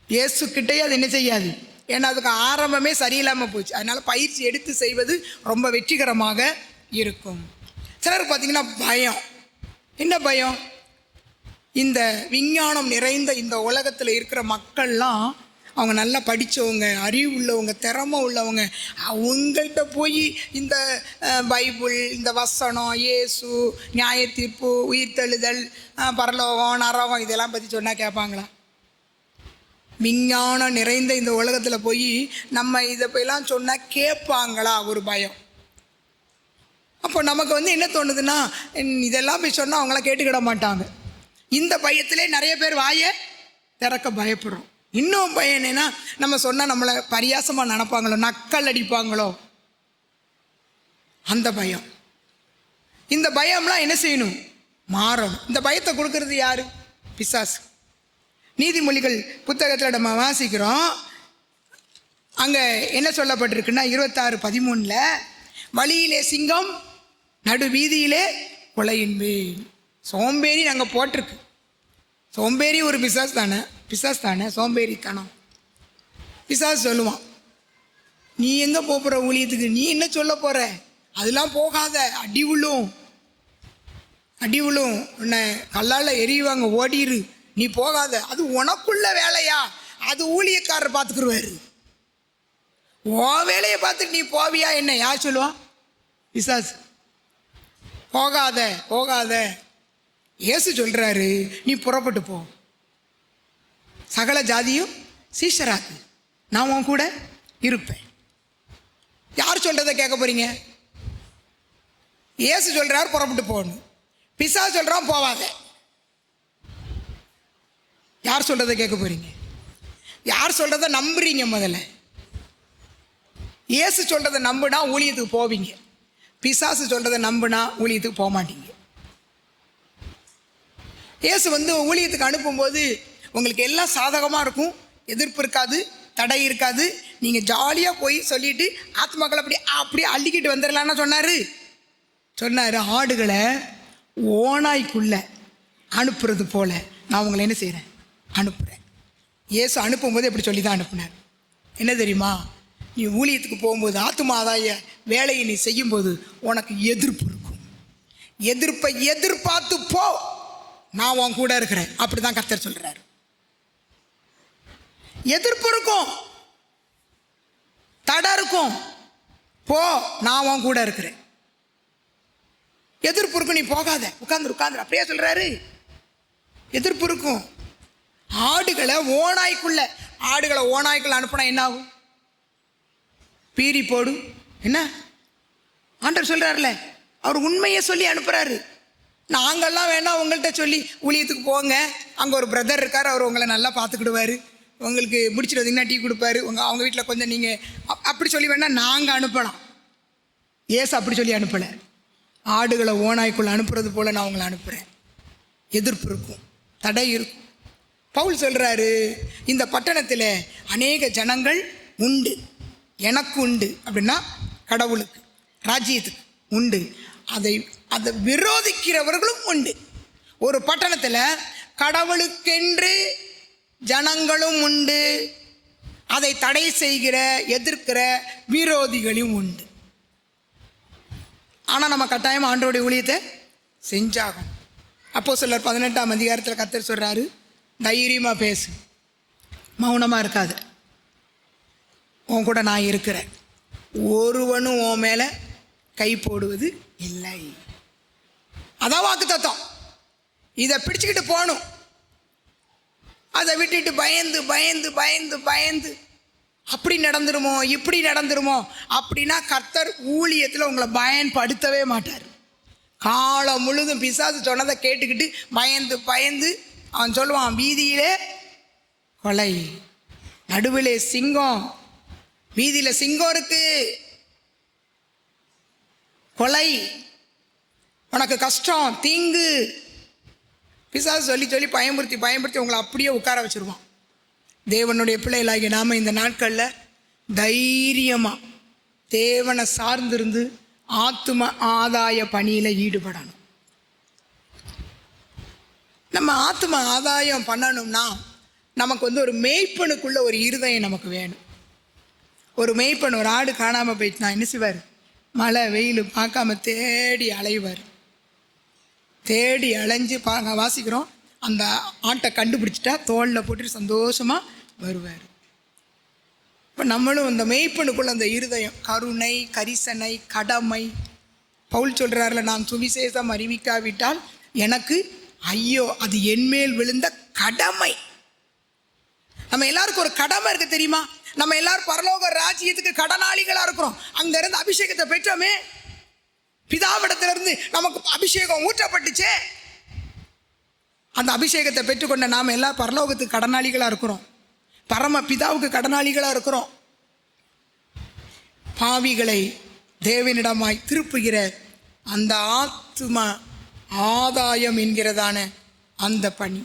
இயேசுக்கிட்டே அது என்ன செய்யாது. ஏன்னா அதுக்கு ஆரம்பமே சரியில்லாமல் போச்சு. அதனால் பயிற்சி எடுத்து செய்வது ரொம்ப வெற்றிகரமாக இருக்கும். சிலர் பார்த்திங்கன்னா பயம். என்ன பயம்? இந்த விஞ்ஞானம் நிறைந்த இந்த உலகத்தில் இருக்கிற மக்கள்லாம் அவங்க நல்லா படித்தவங்க, அறிவு உள்ளவங்க, திறமை உள்ளவங்க, அவங்கள்ட்ட போய் இந்த பைபிள், இந்த வசனம், இயேசு, நியாய தீர்ப்பு, உயிர்த்தெழுதல், பரலோகம், நரகம் இதெல்லாம் பற்றி சொன்னால் கேட்பாங்களா? விஞ்ஞானம் நிறைந்த இந்த உலகத்தில் போய் நம்ம இதை போயெல்லாம் சொன்னால் கேட்பாங்களா? ஒரு பயம். அப்போ நமக்கு என்ன தோணுதுன்னா, இதெல்லாம் போய் சொன்னால் அவங்களாம் கேட்டுக்கிட மாட்டாங்க. இந்த பயத்திலே நிறைய பேர் வாயை திறக்க பயப்படுறோம். இன்னும் பயம் என்னன்னா, நம்ம சொன்னால் நம்மளை பரியாசமாக நினைப்பாங்களோ, நக்கல் அடிப்பாங்களோ, அந்த பயம். இந்த பயம்லாம் என்ன செய்யணும்? மாறணும். இந்த பயத்தை கொடுக்கறது யாரு? பிசாசு. நீதிமொழிகள் புத்தகத்தில் நம்ம வாசிக்கிறோம். அங்கே என்ன சொல்லப்பட்டிருக்குன்னா 26:13 வழியிலே சிங்கம், நடு வீதியிலே கொலையின்வேன். சோம்பேறி நாங்கள் போட்டிருக்கு. சோம்பேறி ஒரு பிசாஸ் தானே சோம்பேறித்தனம். பிசாசு சொல்லுவான், நீ எங்கே போகிற ஊழியத்துக்கு, நீ என்ன சொல்ல போகிற, அதெல்லாம் போகாத, அடி விழும் உன்னை கல்லால் எரியுவாங்க, ஓடிரு, நீ போகாத, அது உனக்குள்ள வேலையா, அது ஊழியக்காரர் பார்த்துக்குருவாரு. உன் வேலையை பார்த்துட்டு நீ போவியா? என்ன யார் சொல்லுவான்? பிசாசு. போகாத. இயேசு சொல்கிறாரு, நீ புறப்பட்டு போ, சகல ஜாதியும் சீஷராக்கு, நான் உன் கூட இருப்பேன். யார் சொல்கிறத கேட்க போகிறீங்க? இயேசு சொல்கிறார் புறப்பட்டு போகணும். பிசாசு சொல்கிறான் போவாத. யார் சொல்கிறத கேட்க போகிறீங்க? யார் சொல்கிறத நம்புறீங்க? முதல்ல இயேசு சொல்கிறத நம்புனா ஊழியத்துக்கு போவீங்க. பிசாசு சொல்கிறத நம்புனா ஊழியத்துக்கு போக மாட்டீங்க. இயேசு ஊழியத்துக்கு அனுப்பும்போது உங்களுக்கு எல்லாம் சாதகமாக இருக்கும், எதிர்ப்பு இருக்காது, தடை இருக்காது. நீங்கள் ஜாலியாக போய் சொல்லிவிட்டு ஆத்மாக்களை அப்படியே அள்ளிக்கிட்டு வந்துடலான்னு சொன்னார். ஆடுகளை ஓனாய்க்குள்ளே அனுப்புறது போல் நான் உங்களை என்ன செய்கிறேன்? அனுப்புகிறேன். இயேசு அனுப்பும்போது எப்படி சொல்லி தான் அனுப்புனார். என்ன தெரியுமா? நீ ஊழியத்துக்கு போகும்போது, ஆத்துமாதாய வேலையை நீ செய்யும்போது உனக்கு எதிர்ப்பு இருக்கும். எதிர்ப்பை எதிர்பார்த்து போ, நான் உன் கூட இருக்கிறேன். அப்படி தான் கர்த்தர் சொல்கிறார். எதிர்ப்பு இருக்கும், தடை இருக்கும், போ, நான் உன் கூட இருக்கிறேன். எதிர்ப்பு இருக்கும், நீ போகாத, உட்கார்ந்து அப்படியே சொல்கிறாரு. எதிர்ப்பு இருக்கும். ஆடுகளை ஓனாய்க்குள்ள அனுப்புனா என்ன ஆகும்? பீறி போடும். என்ன ஆண்டவர் சொல்கிறார்ல, அவர் உண்மையை சொல்லி அனுப்புகிறாரு. நாங்கள்லாம் வேணால் உங்கள்கிட்ட சொல்லி ஊழியத்துக்கு போங்க, அங்கே ஒரு பிரதர் இருக்கார், அவர் உங்களை நல்லா பார்த்துக்கிடுவார், உங்களுக்கு முடிச்சுட்டு வந்தீங்கன்னா டீ கொடுப்பாரு, அவங்க வீட்டில் கொஞ்சம் நீங்கள் அப்படி சொல்லி வேணால் நாங்கள் அனுப்பலாம். ஏசு அப்படி சொல்லி அனுப்பலை. ஆடுகளை ஓனாய்க்குள்ளே அனுப்புறது போல் நான் உங்களை அனுப்புகிறேன். எதிர்ப்பு இருக்கும், தடை இருக்கும். பவுல் சொல்கிறாரு, இந்த பட்டணத்தில் அநேக ஜனங்கள் உண்டு, எனக்கு உண்டு. அப்படின்னா கடவுளுக்கு, ராஜ்யத்துக்கு உண்டு. அதை விரோதிக்கிறவர்களும் உண்டு. ஒரு பட்டணத்தில் கடவுளுக்கென்று ஜனங்களும் உண்டு, அதை தடை செய்கிற, எதிர்க்கிற விரோதிகளும் உண்டு. ஆனால் நம்ம கட்டாயம் ஆண்டவருடைய ஊழியத்தை செஞ்சாகும். அப்போஸ்தலர் 18 கர்த்தர் சொல்கிறாரு, தைரியமாக பேசு, மௌனமாக இருக்காது, உன் கூட நான் இருக்கிறேன், ஒருவனும் உன் மேலே கை போடுவது இல்லை. அதான் வாக்கு தத்தம். இதை பிடிச்சிக்கிட்டு போகணும். அதை விட்டுட்டு பயந்து பயந்து பயந்து பயந்து அப்படி நடந்துருமோ இப்படி நடந்துருமோ அப்படின்னா கர்த்தர் ஊழியத்தில் உங்களை பயன்படுத்தவே மாட்டார். காலம் முழுதும் பிசாசு சொன்னதை கேட்டுக்கிட்டு பயந்து பயந்து அவன் சொல்லுவான், வீதியிலே கொலை, நடுவிலே சிங்கம், வீதியில் சிங்கம் இருக்கு, கொலை, உனக்கு கஷ்டம், தீங்கு, பிசாசு சொல்லி சொல்லி பயமுறுத்தி பயமுறுத்தி உங்களை அப்படியே உட்கார வச்சுருவான். தேவனுடைய பிள்ளைகளாகிய நாம் இந்த நாட்களில் தைரியமாக தேவனை சார்ந்திருந்து ஆத்தும ஆதாய பணியில் ஈடுபடணும். நம்ம ஆத்தும ஆதாயம் பண்ணணும்னா நமக்கு ஒரு மேய்ப்பனுக்குள்ள ஒரு இருதயம் நமக்கு வேணும். ஒரு மேய்ப்பன் ஒரு ஆடு காணாமல் போயிட்டுனா என்ன செய்வார்? மழை வெயில் பார்க்காம தேடி அலைவார். தேடி அலைஞ்சு வாசிக்கிறோம், அந்த ஆட்டை கண்டுபிடிச்சிட்டா தோளில் போட்டு சந்தோஷமாக வருவார். இப்போ நம்மளும் இந்த மேய்ப்பனுக்குள்ள அந்த இருதயம், கருணை, கரிசனை, கடமை. பவுல் சொல்கிறார்ல, நான் சுவிசேஷம் அறிவிக்காவிட்டால் எனக்கு ஐயோ, அது என்மேல் விழுந்த கடமை. நம்ம எல்லாருக்கும் ஒரு கடமை இருக்கு தெரியுமா? நம்ம எல்லாரும் பரலோக ராஜ்யத்துக்கு கடனாளிகளாக இருக்கிறோம். அங்கேருந்து அபிஷேகத்தை பெற்றோமே, பிதாவிடத்திலிருந்து நமக்கு அபிஷேகம் ஊற்றப்பட்டுச்சே, அந்த அபிஷேகத்தை பெற்றுக்கொண்ட நாம் எல்லாம் பரலோகத்துக்கு கடனாளிகளாக இருக்கிறோம். பரம பிதாவுக்கு கடனாளிகளாக இருக்கிறோம். பாவிகளை தேவனிடமாய் திருப்புகிற அந்த ஆத்தும ஆதாயம் என்கிறதான அந்த பணி.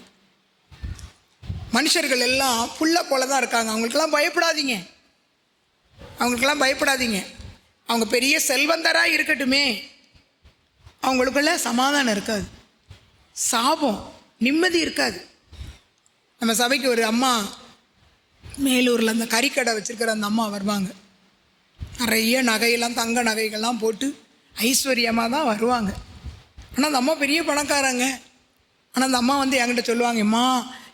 மனுஷர்கள் எல்லாம் புல்ல போல தான் இருக்காங்க. அவங்களுக்கெல்லாம் பயப்படாதீங்க, அவங்களுக்கெல்லாம் பயப்படாதீங்க. அவங்க பெரிய செல்வந்தராக இருக்கட்டுமே, அவங்களுக்குள்ள சமாதானம் இருக்காது, சாபம், நிம்மதி இருக்காது. நம்ம சபைக்கு ஒரு அம்மா மேலூரில் அந்த கறிக்கடை வச்சுருக்கிற அந்த அம்மா வருவாங்க. நிறைய நகையெல்லாம், தங்க நகைகள்லாம் போட்டு ஐஸ்வர்யமாக தான் வருவாங்க. ஆனால் அந்த அம்மா பெரிய பணக்காரங்க. ஆனால் அந்த அம்மா என்கிட்ட சொல்லுவாங்க, அம்மா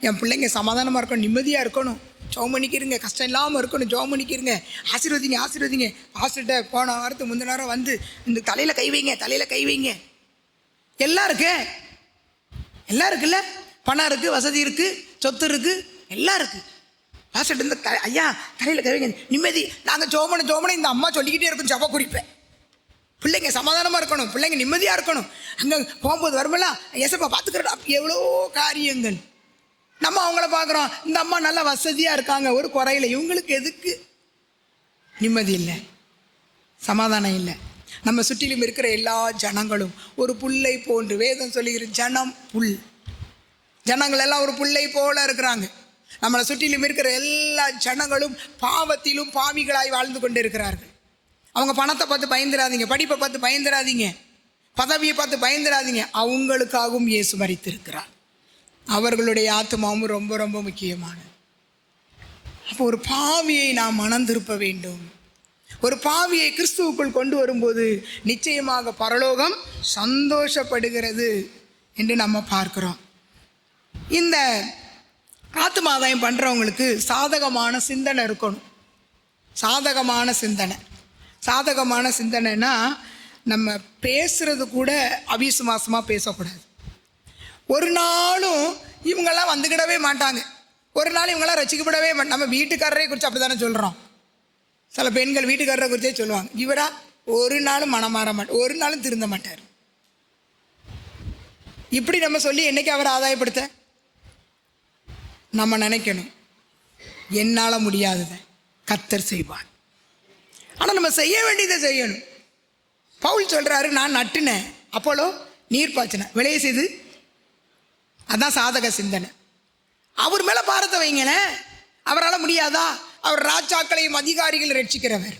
என் பிள்ளைங்க சமாதானமாக இருக்கணும், நிம்மதியாக இருக்கணும், ஜோம் பண்ணிக்கிறங்க, கஷ்டம் இல்லாமல் இருக்கணும், ஜோம் பண்ணிக்கிறங்க, ஆசீர்வதிங்க ஆசீர்வதிங்க. ஹாஸ்பிட்டல்கிட்ட போன வாரத்துக்கு முந்தின நேரம் இந்த தலையில் கை வைங்க, தலையில் கை வைங்க. எல்லாம் இருக்கு, எல்லாம் இருக்குல்ல, பணம் இருக்குது, வசதி இருக்குது, சொத்து இருக்குது, எல்லாம் இருக்குது. பாஸ்டர் இந்த ஐயா தலையில் கை வைங்க, நிம்மதி. நாங்கள் ஜோமனை இந்த அம்மா சொல்லிக்கிட்டே இருக்கும், ஜப குறிப்பேன். பிள்ளைங்க சமாதானமாக இருக்கணும், பிள்ளைங்க நிம்மதியாக இருக்கணும், அங்கே போகும்போது வருமெல்லாம் எசப்பா பார்த்துக்கிறா. எவ்வளோ காரியங்கள். நம்ம அவங்கள பார்க்குறோம், இந்த அம்மா நல்லா வசதியாக இருக்காங்க, ஒரு குறையில. இவங்களுக்கு எதுக்கு நிம்மதி இல்லை, சமாதானம் இல்லை? நம்ம சுற்றிலும் இருக்கிற எல்லா ஜனங்களும் ஒரு புல்லை போன்று, வேதம் சொல்லுகிற ஜனம் புல், ஜனங்கள் எல்லாம் ஒரு புல்லை போல இருக்கிறாங்க. நம்மளை சுற்றிலும் இருக்கிற எல்லா ஜனங்களும் பாவத்திலும் பாவிகளாய் வாழ்ந்து கொண்டு இருக்கிறார்கள். அவங்க பணத்தை பார்த்து பயந்துடாதீங்க, படிப்பை பார்த்து பயந்துடாதீங்க, பதவியை பார்த்து பயந்துடாதீங்க. அவங்களுக்காகவும் இயேசு மரித்திருக்கிறார். அவர்களுடைய ஆத்மாவும் ரொம்ப ரொம்ப முக்கியமானது. அப்போ ஒரு பாவியை நாம் மனம் திருப்ப வேண்டும். ஒரு பாவியை கிறிஸ்துவுக்குள் கொண்டு வரும்போது நிச்சயமாக பரலோகம் சந்தோஷப்படுகிறது என்று நம்ம பார்க்கிறோம். இந்த ஆத்மாதாயம் பண்ணுறவங்களுக்கு சாதகமான சிந்தனை இருக்கணும். சாதகமான சிந்தனை, சாதகமான சிந்தனைனா நம்ம பேசுறது கூட அவிசுவாசமாக பேசக்கூடாது. ஒரு நாளும் இவங்கெல்லாம் வந்துக்கிடவே மாட்டாங்க, ஒரு நாள் இவங்கெல்லாம் ரசிக்கப்படவே மாட்டாங்க. நம்ம வீட்டுக்காரரை குறித்து அப்படி தானே சொல்கிறோம். சில பெண்கள் வீட்டுக்காரரை குறித்தே சொல்லுவாங்க, இவரா ஒரு நாளும் மனம் மாற மாட்டார், ஒரு நாளும் திருந்த மாட்டார். இப்படி நம்ம சொல்லி என்னைக்கு அவரை ஆதாயப்படுத்த நம்ம நினைக்கணும், என்னால் முடியாததை கர்த்தர் செய்வார். ஆனால் நம்ம செய்ய வேண்டியதை செய்யணும். பவுல் சொல்கிறாரு, நான் நட்டுனேன், அப்போலோ நீர் பாய்ச்சினேன், விளைய செய்து. அதுதான் சாதக சிந்தனை. அவர் மேலே பாரத்தை வைங்களேன். அவரால் முடியாதா? அவர் ராஜாக்களையும் அதிகாரிகள் ரட்சிக்கிறவர்.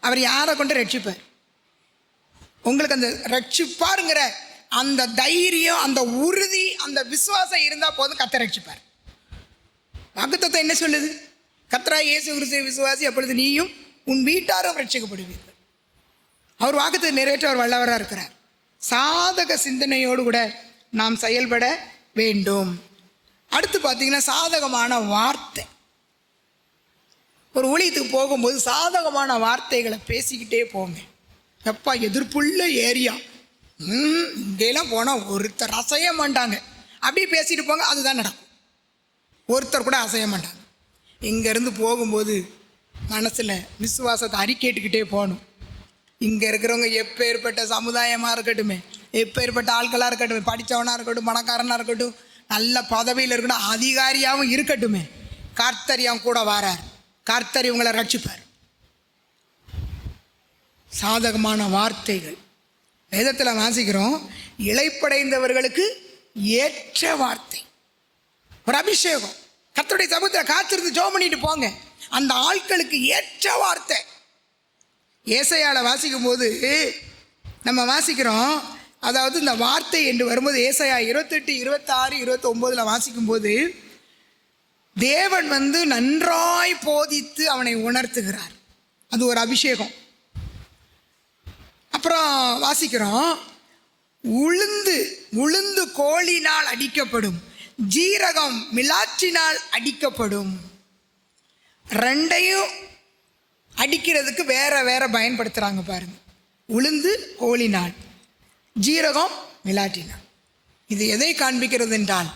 அவர் யாரை கொண்டு ரட்சிப்பார்? உங்களுக்கு அந்த ரட்சிப்பாருங்கிற அந்த தைரியம், அந்த உறுதி, அந்த விசுவாசம் இருந்தால் போதும், கர்த்தர் ரட்சிப்பார். வாக்குத்தத்தம் என்ன சொல்லுது? கர்த்தராகிய இயேசு கிறிஸ்துவை விசுவாசி, அப்பொழுது நீயும் உன் வீட்டாரும் ரட்சிக்கப்படுவீர்கள். அவர் வாக்குத்தத்தை நிறைவேற்ற அவர் வல்லவராக இருக்கிறார். சாதக சிந்தனையோடு கூட நாம் செயல்பட வேண்டும். அடுத்து பார்த்தீங்கன்னா சாதகமான வார்த்தை. ஒரு ஊழியத்துக்கு போகும்போது சாதகமான வார்த்தைகளை பேசிக்கிட்டே போங்க. எப்பா எதிர்ப்புள்ள ஏரியா, இங்கெல்லாம் போனால் ஒருத்தர் அசைய மாட்டாங்க, அப்படியே பேசிட்டு போங்க, அதுதான் நடக்கும். ஒருத்தர் கூட அசைய மாட்டாங்க. இங்கேருந்து போகும்போது மனசில் விசுவாசத்தை அறிக்கைட்டுக்கிட்டே போகணும். இங்கே இருக்கிறவங்க எப்பேற்பட்ட சமுதாயமாக இருக்கட்டுமே, எப்பேற்பட்ட ஆட்களாக இருக்கட்டும், படித்தவனாக இருக்கட்டும், பணக்காரனாக இருக்கட்டும், நல்ல பதவியில் இருக்கட்டும், அதிகாரியாகவும் இருக்கட்டுமே, கர்த்தர் என் கூட வாரார், கர்த்தர் இவங்களை ரட்சிப்பார். சாதகமான வார்த்தைகள் வேதத்தில் வாசிக்கிறோம். இளைப்படைந்தவர்களுக்கு ஏற்ற வார்த்தை, ஒரு அபிஷேகம். கர்த்தருடைய சமூகத்தில் காத்திருந்து ஜெபம் பண்ணிட்டு போங்க. அந்த ஆட்களுக்கு ஏற்ற வார்த்தை. ஏசாயால வாசிக்கும் போது நம்ம வாசிக்கிறோம், அதாவது இந்த வார்த்தை என்று வரும்போது ஏசாயா 28, 26, 29 வாசிக்கும் போது தேவன் நன்றாய் போதித்து அவனை உணர்த்துகிறார். அது ஒரு அபிஷேகம். அப்புறம் வாசிக்கிறோம், உளுந்து கோலினால் அடிக்கப்படும், ஜீரகம் மிலாற்றினால் அடிக்கப்படும். ரெண்டையும் அடிக்கிறதுக்கு வேற வேற பயன்படுத்துகிறாங்க பாருங்க. உளுந்து கோலினால், ஜீரகம் மிலாற்றினால். இது எதை காண்பிக்கிறது என்றால்,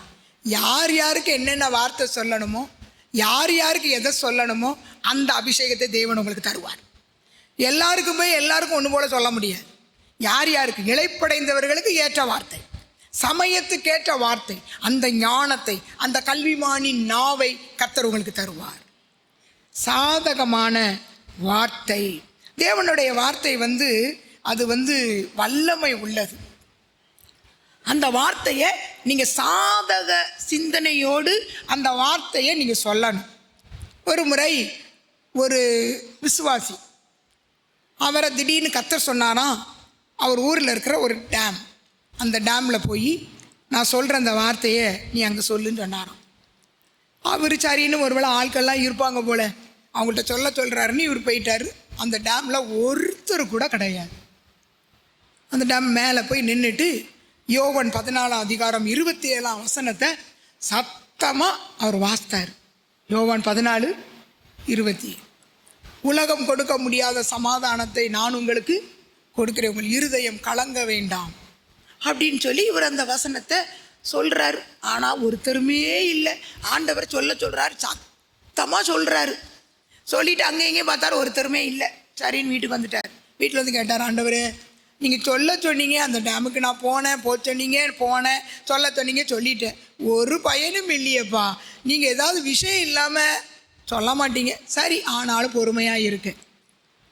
யார் யாருக்கு என்னென்ன வார்த்தை சொல்லணுமோ, யார் யாருக்கு எதை சொல்லணுமோ அந்த அபிஷேகத்தை தேவன் உங்களுக்கு தருவார். எல்லாருக்குமே எல்லாருக்கும் ஒன்று போல சொல்ல முடியாது. யார் யாருக்கு இளைப்படைந்தவர்களுக்கு ஏற்ற வார்த்தை, சமயத்துக்கு ஏற்ற வார்த்தை, அந்த ஞானத்தை, அந்த கல்விமானின் நாவை கர்த்தர் உங்களுக்கு தருவார். சாதகமான வார்த்தை, தேவனுடைய வார்த்தை அது வல்லமை உள்ளது. அந்த வார்த்தையை நீங்கள் சாதக சிந்தனையோடு அந்த வார்த்தையை நீங்கள் சொல்லணும். ஒரு முறை ஒரு விசுவாசி, அவரை திடீர்னு கர்த்தர் சொன்னாராம், அவர் ஊரில் இருக்கிற ஒரு டேம், அந்த டேமில் போய் நான் சொல்கிற அந்த வார்த்தையை நீ அங்கே சொல்லுன்னு சொன்னாராம். அவர் சரின்னு ஒருவேளை ஆட்கள்லாம் இருப்பாங்க போல், அவங்கள்ட்ட சொல்கிறாருன்னு இவர் போயிட்டார். அந்த டேமில் ஒருத்தர் கூட கிடையாது. அந்த டேம் மேலே போய் நின்றுட்டு யோவான் 14:27 சத்தமாக அவர் வாசித்தார். யோவான் 14:27, உலகம் கொடுக்க முடியாத சமாதானத்தை நான் உங்களுக்கு கொடுக்கிறேன், உங்கள் இருதயம் கலங்க வேண்டாம் அப்படின்னு சொல்லி இவர் அந்த வசனத்தை சொல்கிறார். ஆனால் ஒருத்தருமே இல்லை. ஆண்டவர் சொல்கிறார், சத்தமாக சொல்கிறாரு. சொல்லிவிட்டு அங்கே இங்கே பார்த்தாரு, ஒருத்தருமே இல்லை. சரின்னு வீட்டுக்கு வந்துட்டார். வீட்டில் கேட்டார், ஆண்டவர் நீங்கள் சொல்ல சொன்னீங்க, அந்த டேமுக்கு நான் போனேன், சொன்னீங்க, போனேன், சொல்ல சொன்னீங்க, சொல்லிட்டேன், ஒரு பயனும் இல்லையப்பா. நீங்கள் ஏதாவது விஷயம் இல்லாமல் சொல்ல மாட்டீங்க. சரி, ஆனாலும் பொறுமையாக இருக்கேன்.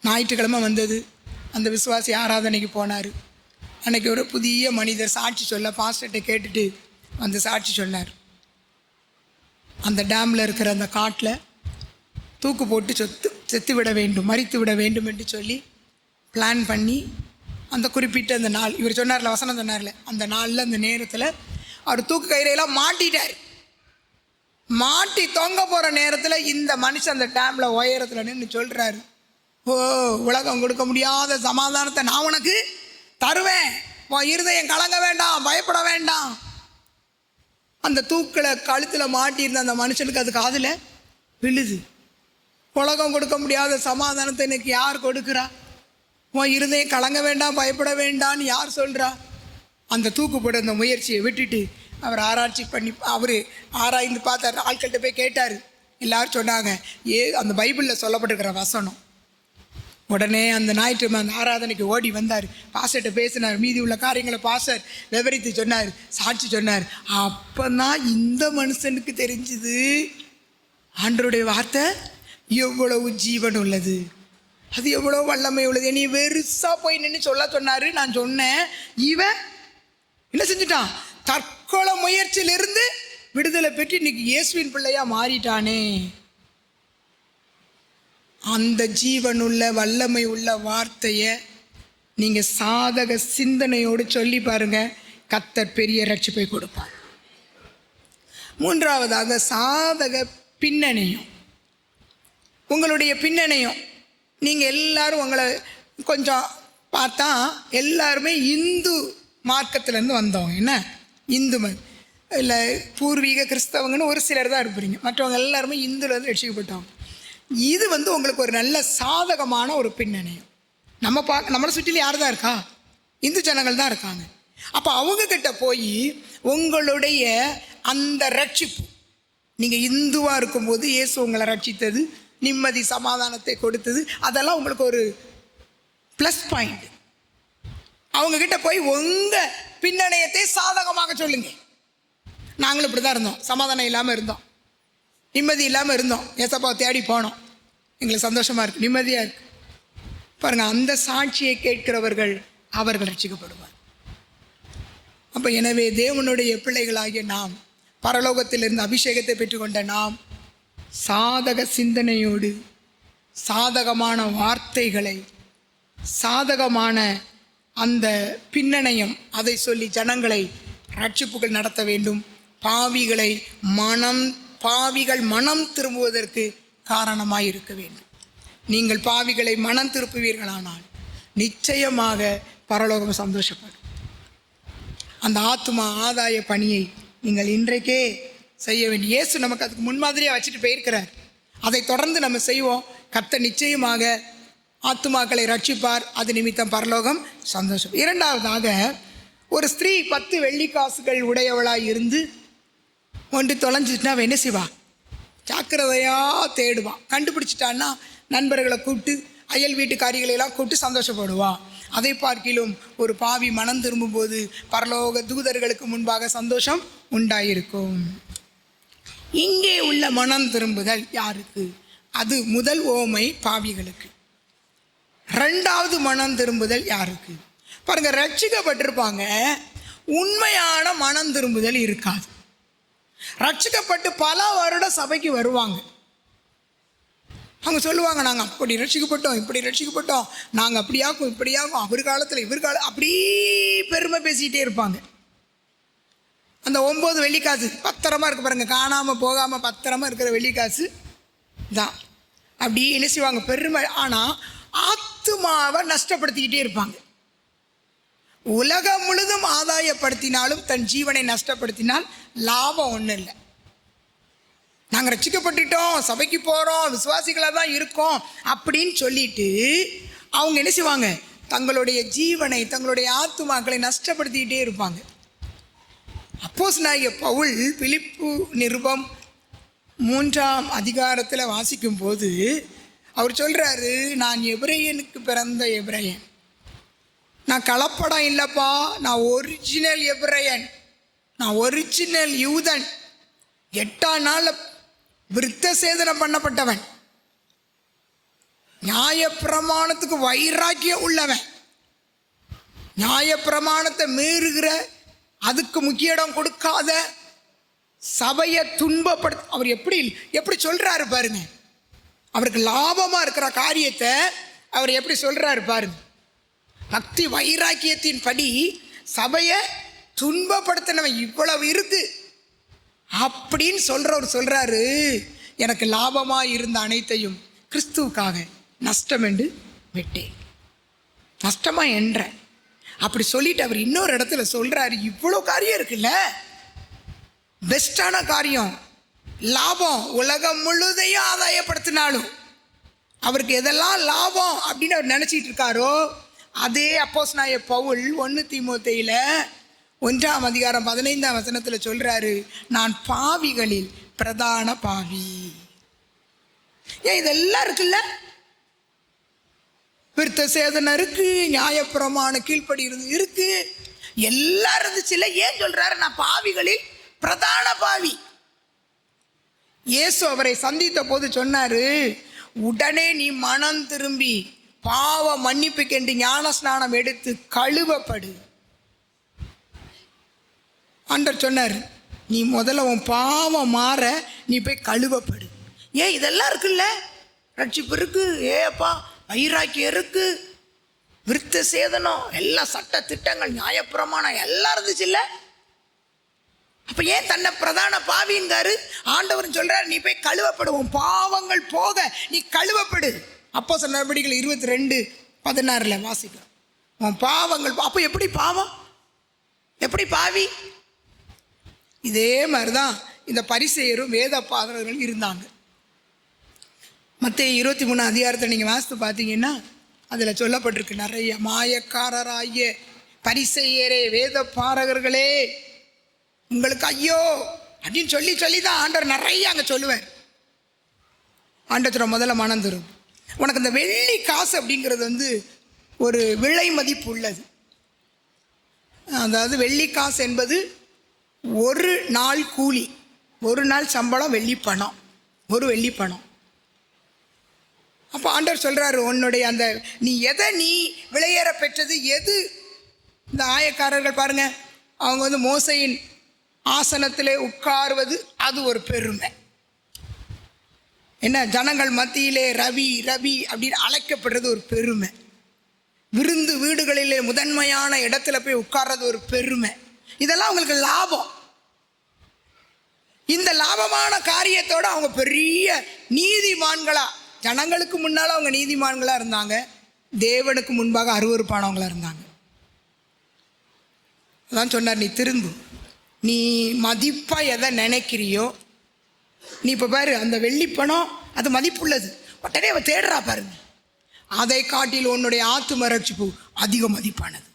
ஞாயிற்றுக்கிழமை வந்தது, அந்த விசுவாசி ஆராதனைக்கு போனார். அன்றைக்கி ஒரு புதிய மனிதர் சாட்சி சொல்ல பாஸ்டர்கிட்ட கேட்டுட்டு வந்து சாட்சி சொன்னார். அந்த டேமில் இருக்கிற அந்த காட்டில் தூக்கு போட்டு செத்து விட வேண்டும், மரித்து விட வேண்டும் என்று சொல்லி பிளான் பண்ணி அந்த குறிப்பிட்ட அந்த நாள், இவர் சொன்னார்ல, வசனம் சொன்னார்ல, அந்த நாளில் அந்த நேரத்தில் அவர் தூக்கு கயிறையெல்லாம் மாட்டிட்டார். மாட்டி தொங்க போகிற நேரத்தில் இந்த மனுஷன் அந்த டேமில் உயரத்தில் நின்று சொல்கிறாரு, ஓ, உலகம் கொடுக்க முடியாத சமாதானத்தை நான் உனக்கு தருவேன், உன் இருதயம் கலங்க வேண்டாம், பயப்பட வேண்டாம். அந்த தூக்கில் கழுத்தில் மாட்டியிருந்த அந்த மனுஷனுக்கு அது காதில் விழுது. உலகம் கொடுக்க முடியாத சமாதானத்தை எனக்கு யார் கொடுக்குறா? உன் இருதயம் கலங்க வேண்டாம், பயப்பட வேண்டான்னு யார் சொல்கிறா? அந்த தூக்கு போட அந்த முயற்சியை விட்டுட்டு அவர் ஆராய்ச்சி பண்ணி அவர் ஆராய்ந்து பார்த்தார். ஆட்கள்கிட்ட போய் கேட்டார். எல்லாரும் சொன்னாங்க, அந்த பைபிளில் சொல்லப்பட்டிருக்கிற வசனம். உடனே அந்த ஞாயிற்றுக்கிழமை அந்த ஆராதனைக்கு ஓடி வந்தார். பாஸ்டர்கிட்ட பேசினார், மீதி உள்ள காரியங்களை பாஸ்டர் விவரித்து சொன்னார், சாட்சி சொன்னார். அப்போ தான் இந்த மனுஷனுக்கு தெரிஞ்சுது ஆண்டவருடைய வார்த்தை எவ்வளவு ஜீவன் உள்ளது, அது எவ்வளோ வல்லமை உள்ளது. நீ வெறுசா போய் நின்று சொல்ல சொன்னார். நான் சொன்னேன், இவன் என்ன செஞ்சுட்டான்? தற்கொலை முயற்சியிலிருந்து விடுதலை பெற்று இன்னைக்கு இயேசுவின் பிள்ளையா மாறிட்டானே. அந்த ஜீவனுள்ள வல்லமை உள்ள வார்த்தையை நீங்கள் சாதக சிந்தனையோடு சொல்லி பாருங்க, கர்த்தர் பெரிய ரட்சிப்பை கொடுப்பார். மூன்றாவதாக சாதக பின்னணியும். உங்களுடைய பின்னணியும், நீங்கள் எல்லாரும் உங்களை கொஞ்சம் பார்த்தா எல்லாருமே இந்து மார்க்கத்திலேருந்து வந்தவங்க. என்ன இந்து இல்லை பூர்வீக கிறிஸ்தவங்கன்னு ஒரு சிலர் தான் இருப்பீங்க, மற்றவங்க எல்லாருமே இந்துலேருந்து ரட்சிக்கப்பட்டவங்க. இது உங்களுக்கு ஒரு நல்ல சாதகமான ஒரு பின்னணியும். நம்மளை சுற்றிலும் யார் தான் இருக்கா? இந்து ஜனங்கள் தான் இருக்காங்க. அப்போ அவங்கக்கிட்ட போய் உங்களுடைய அந்த ரட்சிப்பு, நீங்கள் இந்துவாக இருக்கும்போது இயேசு உங்களை ரட்சித்தது, நிம்மதி சமாதானத்தை கொடுத்தது, அதெல்லாம் உங்களுக்கு ஒரு ப்ளஸ் பாயிண்ட். அவங்கக்கிட்ட போய் உங்கள் பின்னணியத்தை சாதகமாக சொல்லுங்க. நாங்களும் இப்படி தான் இருந்தோம், சமாதானம் இல்லாமல் இருந்தோம், நிம்மதி இல்லாமல் இருந்தோம், ஏசப்பாவை தேடி போனோம், எங்களுக்கு சந்தோஷமாக இருக்குது, நிம்மதியாக இருக்குது. பாருங்கள், அந்த சாட்சியை கேட்கிறவர்கள் அவர்கள் ரட்சிக்கப்படுவார். அப்போ எனவே தேவனுடைய பிள்ளைகளாகிய நாம் பரலோகத்திலிருந்து அபிஷேகத்தை பெற்றுக்கொண்ட நாம் சாதக சிந்தனையோடு சாதகமான வார்த்தைகளை, சாதகமான அந்த பின்னணையம் அதை சொல்லி ஜனங்களை ரட்சிப்புகள் நடத்த வேண்டும். பாவிகள் மனம் திரும்புவதற்கு காரணமாய் இருக்க வேண்டும். நீங்கள் பாவிகளை மனம் திருப்புவீர்களானால் நிச்சயமாக பரலோகம் சந்தோஷப்படும். அந்த ஆத்துமா ஆதாய பணியை நீங்கள் இன்றைக்கே செய்ய வேண்டும். இயேசு நமக்கு அதுக்கு முன்மாதிரியாக வச்சுட்டு போயிருக்கிறார். அதை தொடர்ந்து நம்ம செய்வோம். கர்த்தர் நிச்சயமாக ஆத்துமாக்களை ரட்சிப்பார். அது நிமித்தம் பரலோகம் சந்தோஷம். இரண்டாவதாக, ஒரு ஸ்திரீ 10 வெள்ளிக்காசுகள் உடையவளாய் இருந்து ஒன்று தொலைஞ்சிட்டுனா அவன் என்ன செய்வா? ஜாக்கிரதையாக தேடுவான். கண்டுபிடிச்சிட்டான்னா நண்பர்களை கூப்பிட்டு, அயல் வீட்டுக்காரிகளெல்லாம் கூப்பிட்டு சந்தோஷப்படுவா. அதை பார்க்கிலும் ஒரு பாவி மனம் திரும்பும்போது பரலோக தூதர்களுக்கு முன்பாக சந்தோஷம் உண்டாயிருக்கும். இங்கே உள்ள மனம் திரும்புதல் யாருக்கு? அது முதல் ஓமை பாவிகளுக்கு. ரெண்டாவது மனம் திரும்புதல் யாருக்கு? பாருங்க, ரட்சிக்கப்பட்டிருப்பாங்க, உண்மையான மனம் திரும்புதல் இருக்காது. ரட்சிக்கப்பட்டு பல வருட சபைக்கு வருவாங்க. அவங்க சொல்லுவாங்க, நாங்கள் அப்படி ரட்சிக்கப்பட்டோம், இப்படி ரட்சிக்கப்பட்டோம், நாங்கள் அப்படியாக்கும் இப்படியாகும், அவர் காலத்தில் இவர் காலம், அப்படி பெருமை பேசிக்கிட்டே இருப்பாங்க. அந்த 9 வெள்ளிக்காசு பத்திரமா இருக்கு பாருங்க, காணாமல் போகாமல் பத்திரமா இருக்கிற வெள்ளிக்காசு தான். அப்படி என்ன செய்வாங்க? பெருமை. ஆனால் ஆத்துமாவை நஷ்டப்படுத்திக்கிட்டே இருப்பாங்க. உலகம் முழுதும் ஆதாயப்படுத்தினாலும் தன் ஜீவனை நஷ்டப்படுத்தினால் லாபம் ஒன்றும் இல்லை. நாங்கள் ரட்சிக்கப்பட்டுட்டோம், சபைக்கு போகிறோம், விசுவாசிகளாக தான் இருக்கோம் அப்படின்னு சொல்லிட்டு அவங்க என்ன செய்வாங்க? தங்களுடைய ஜீவனை, தங்களுடைய ஆத்துமாக்களை நஷ்டப்படுத்திக்கிட்டே இருப்பாங்க. அப்போஸ்தலனாகிய பவுல் பிலிப்பு நிருபம் 3ஆம் அதிகாரத்தில் வாசிக்கும் போது அவர் சொல்கிறாரு, நான் எபிரேயனுக்கு பிறந்த எபிரேயன், நான் கலப்படம் இல்லைப்பா, நான் ஒரிஜினல் எபிரேயன், நான் ஒரிஜினல் யூதன், 8ஆம் நாள் விருத்த சேதனம் பண்ணப்பட்டவன், நியாயப்பிரமாணத்துக்கு வைராக்கியம் உள்ளவன், நியாயப்பிரமாணத்தை மீறுகிற, அதுக்கு முக்கிய இடம் கொடுக்காத, சபையை துன்பப்படுத்த. அவர் எப்படி சொல்றாரு பாருங்க. அவருக்கு லாபமா இருக்கிற காரியத்தை அவர் எப்படி சொல்றாரு பாருங்க. பக்தி வைராக்கியத்தின் படி சபையை துன்பப்படுத்தினவன் இவ்வளவு இருக்கு அப்படின்னு சொல்றவர் சொல்றாரு, எனக்கு லாபமா இருந்த அனைத்தையும் கிறிஸ்துவுக்காக நஷ்டம் என்று விட்டேன். நஷ்டமா என்ற அப்படி சொல்லிட்டு அவர் இன்னொரு இடத்துல சொல்றாரு, இவ்வளோ காரியம் இருக்குல்ல, பெஸ்டான காரியம், லாபம், உலகம் முழுதையும் ஆதாயப்படுத்தினாலும் அவருக்கு எதெல்லாம் லாபம் அப்படின்னு அவர் நினச்சிட்டு இருக்காரோ, அதே அப்போஸ்தலனாகிய பவுல் 1 தீமோத்தேயுல 1ஆம் அதிகாரம் 15ஆம் வசனத்தில் சொல்றாரு, நான் பாவிகளில் பிரதான பாவி. ஏன் இதெல்லாம் இருக்குல்ல, விருத்த சேதனம் இருக்கு, நியாயப்பிரமாண கீழ்ப்படி இருக்கு, எல்லாம் இருந்துச்சுல்ல. ஏன் சொல்றாரு நான் பாவிகளில் பிரதான பாவி? இயேசு அவரை சந்தித்த போது சொன்னாரு, உடனே நீ மனம் திரும்பி பாவ மன்னிப்புக்கென்று ஞான ஸ்நானம் எடுத்து கழுவப்படு. ஆண்டவர் சொன்னார், நீ முதல்ல உன் பாவம் மாற நீ போய் கழுவப்படு. ஏன் இதெல்லாம் இருக்குல்ல, ரட்சிப்பு இருக்கு, ஏப்பா வைராக்கியம் இருக்கு, விருத்த சேதனம், எல்லா சட்ட திட்டங்கள், நியாயப்பிரமாணம் எல்லாம் இருந்துச்சு இல்ல. அப்ப ஏன் தன்னை பிரதான பாவிங்காரு? ஆண்டவர் சொல்றாரு, நீ போய் கழுவப்படுவோம், பாவங்கள் போக நீ கழுவப்படு. அப்போஸ்தலர் நடவடிக்கைகள் 22:16 வாசிக்கிறோம். உன் பாவங்கள். அப்போ எப்படி பாவம், எப்படி பாவி? இதே மாதிரிதான் இந்த பரிசேயரும் வேத பாதகர்களும் இருந்தாங்க. மத்தேயு 23 அதிகாரத்தை நீங்கள் வாசித்து பார்த்தீங்கன்னா அதில் சொல்லப்பட்டிருக்கு, நிறைய மாயக்காரராகிய பரிசேயரே, வேத பாரகர்களே, உங்களுக்கு ஐயோ அப்படின்னு சொல்லி தான் ஆண்டவர் நிறைய அங்கே சொல்லுவார். ஆண்டவர் முதல்ல மனம் தரும். உனக்கு இந்த வெள்ளி காசு அப்படிங்கிறது ஒரு விலை மதிப்பு உள்ளது. அதாவது வெள்ளி காசு என்பது ஒரு நாள் கூலி, ஒரு நாள் சம்பளம், வெள்ளி பணம், ஒரு வெள்ளி பணம். அப்போ ஆண்டவர் சொல்கிறாரு, உன்னுடைய அந்த நீ எதை நீ விலையேற பெற்றது எது? இந்த ஆயக்காரர்கள் பாருங்க, அவங்க மோசையின் ஆசனத்திலே உட்காருவது அது ஒரு பெருமை. என்ன, ஜனங்கள் மத்தியிலே ரவி ரவி அப்படின்னு அழைக்கப்படுறது ஒரு பெருமை. விருந்து வீடுகளிலே முதன்மையான இடத்துல போய் உட்கார்றது ஒரு பெருமை. இதெல்லாம் அவங்களுக்கு லாபம். இந்த லாபமான காரியத்தோடு அவங்க பெரிய நீதிமான்களா, ஜனங்களுக்கு முன்னால் அவங்க நீதிமான்களாக இருந்தாங்க, தேவனுக்கு முன்பாக அருவருப்பானவங்களாக இருந்தாங்க. அதான் சொன்னார், நீ திரும்பு, நீ மதிப்பாக எதை நினைக்கிறியோ, நீ இப்போ பாரு அந்த வெள்ளிப்பணம் அது மதிப்புள்ளது, உடனே அவ தேடுறா பாருங்க, அதை காட்டில் உன்னுடைய ஆத்தும ரட்சிப்பு அதிக மதிப்பானது.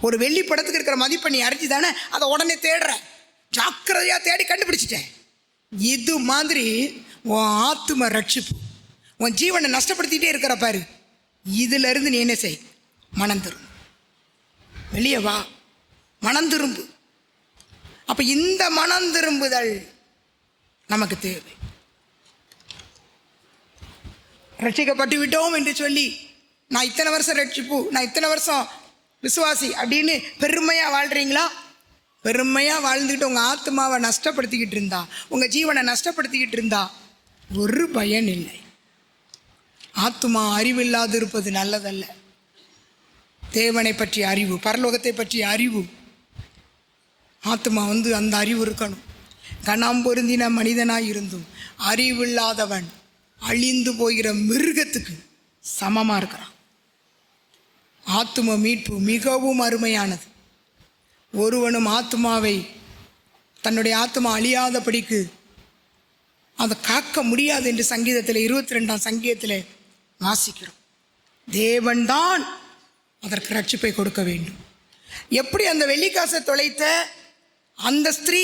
ஒரு வெள்ளி படத்துக்கு இருக்கிற மதிப்பை நீ அறிஞ்சு தானே அதை உடனே தேடுற, ஜாக்கிரதையாக தேடி கண்டுபிடிச்சிட்டேன். இது மாதிரி உன் ஆத்தும ரட்சிப்பு, உன் ஜீவனை நஷ்டப்படுத்திகிட்டே இருக்கிற பாரு, இதிலிருந்து நீ என்ன செய், மனம் திரும்பு, வெளியே வா, மனம் திரும்பு. அப்போ இந்த மனம் திரும்புதல் நமக்கு தேவை. ரட்சிக்கப்பட்டு விட்டோம் என்று சொல்லி நான் இத்தனை வருஷம் ரட்சிப்பு, நான் இத்தனை வருஷம் விசுவாசி அப்படின்னு பெருமையாக வாழ்கிறீங்களா? பெருமையாக வாழ்ந்துக்கிட்டு உங்கள் ஆத்மாவை நஷ்டப்படுத்திக்கிட்டு இருந்தா, உங்கள் ஜீவனை நஷ்டப்படுத்திக்கிட்டு இருந்தா ஒரு பயன் இல்லை. ஆத்மா அறிவில்லாது இருப்பது நல்லதல்ல. தேவனை பற்றிய அறிவு, பரலோகத்தை பற்றிய அறிவு, ஆத்மா அந்த அறிவு இருக்கணும். கணம் பொருந்தின மனிதனாக இருந்தும் அறிவில்லாதவன் அழிந்து போகிற மிருகத்துக்கு சமமாக இருக்கிறான். ஆத்தும மீட்பு மிகவும் அருமையானது. ஒருவனும் ஆத்மாவை, தன்னுடைய ஆத்மா அழியாதபடிக்கு அதை காக்க முடியாது என்று சங்கீதத்தில் 22ஆம் சங்கீதத்தில் வாசிக்கிறோம். தேவன்தான் அதற்கு ரட்சிப்பை கொடுக்க வேண்டும். எப்படி அந்த வெள்ளிக்காசை தொலைத்த அந்த ஸ்திரீ,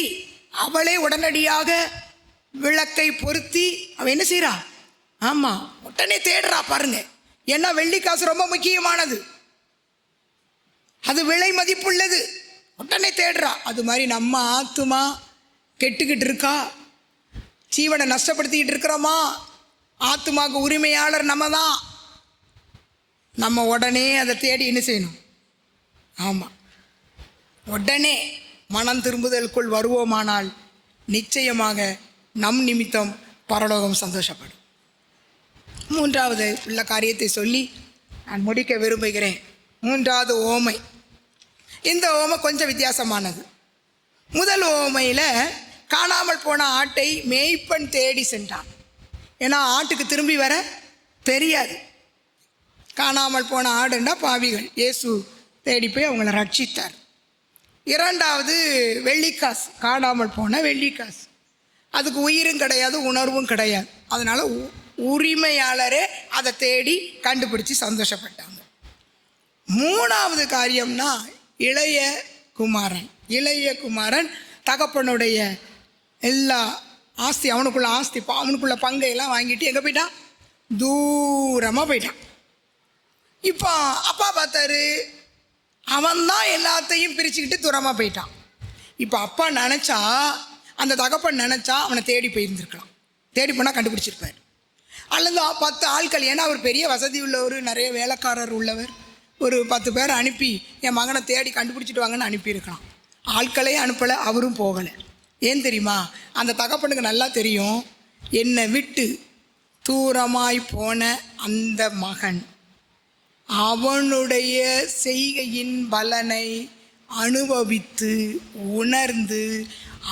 அவளே உடனடியாக விளக்கை பொருத்தி அவள் என்ன செய்கிறா, ஆமாம் உடனே தேடுறா பாருங்க. ஏன்னா வெள்ளிக்காசு ரொம்ப முக்கியமானது, அது விலை மதிப்புள்ளது, உடனே தேடுறா. அது மாதிரி நம்ம ஆத்துமா கெட்டுக்கிட்டு இருக்கா, ஜீவனை நஷ்டப்படுத்திக்கிட்டு இருக்கிறோமா, ஆத்துமாக்கு உரிமையாளர் நம்ம தான். நம்ம உடனே அதை தேடி என்ன செய்யணும், ஆமாம் உடனே மனம் திரும்புதலுக்குள் வருவோமானால் நிச்சயமாக நம் நிமித்தம் பரலோகம் சந்தோஷப்படும். மூன்றாவது உள்ள காரியத்தை சொல்லி நான் முடிக்க விரும்புகிறேன். மூன்றாவது ஓமை. இந்த ஓமை கொஞ்சம் வித்தியாசமானது. முதல் ஓமையில் காணாமல் போன ஆட்டை மேய்ப்பன் தேடி சென்றான். ஏன்னா ஆட்டுக்கு திரும்பி வர தெரியாது. காணாமல் போன ஆடுண்டா பாவிகள், இயேசு தேடி போய் அவங்கள ரட்சித்தார். இரண்டாவது வெள்ளிக்காசு, காணாமல் போன வெள்ளிக்காசு, அதுக்கு உயிரும் கிடையாது உணர்வும் கிடையாது. அதனால் உரிமையாளரே அதை தேடி கண்டுபிடிச்சி சந்தோஷப்பட்டாங்க. மூணாவது காரியம்னா இளைய குமாரன் தகப்பனுடைய எல்லா ஆஸ்தி, அவனுக்குள்ள ஆஸ்தி, அவனுக்குள்ள பங்கையெல்லாம் வாங்கிட்டு எங்கே போயிட்டான், தூரமாக போயிட்டான். இப்போ அப்பா பார்த்தாரு, அவன்தான் எல்லாத்தையும் பிரிச்சுக்கிட்டு தூரமாக போயிட்டான். இப்போ அப்பா நினச்சா, அந்த தகப்பன் நினச்சா அவனை தேடி போயிருந்துருக்கலாம், தேடி போனால் கண்டுபிடிச்சிருப்பார். அல்லது 10 ஆட்கள், ஏன்னா அவர் பெரிய வசதி உள்ளவர், நிறைய வேலைக்காரர் உள்ளவர், ஒரு 10 பேர் அனுப்பி என் மகனை தேடி கண்டுபிடிச்சிட்டு வாங்கன்னு அனுப்பியிருக்கலாம். ஆட்களே அனுப்பலை, அவரும் போகலை. ஏன் தெரியுமா, அந்த தகப்பனுக்கு நல்லா தெரியும், என்னை விட்டு தூரமாய் போன அந்த மகன் அவனுடைய செய்கையின் பலனை அனுபவித்து உணர்ந்து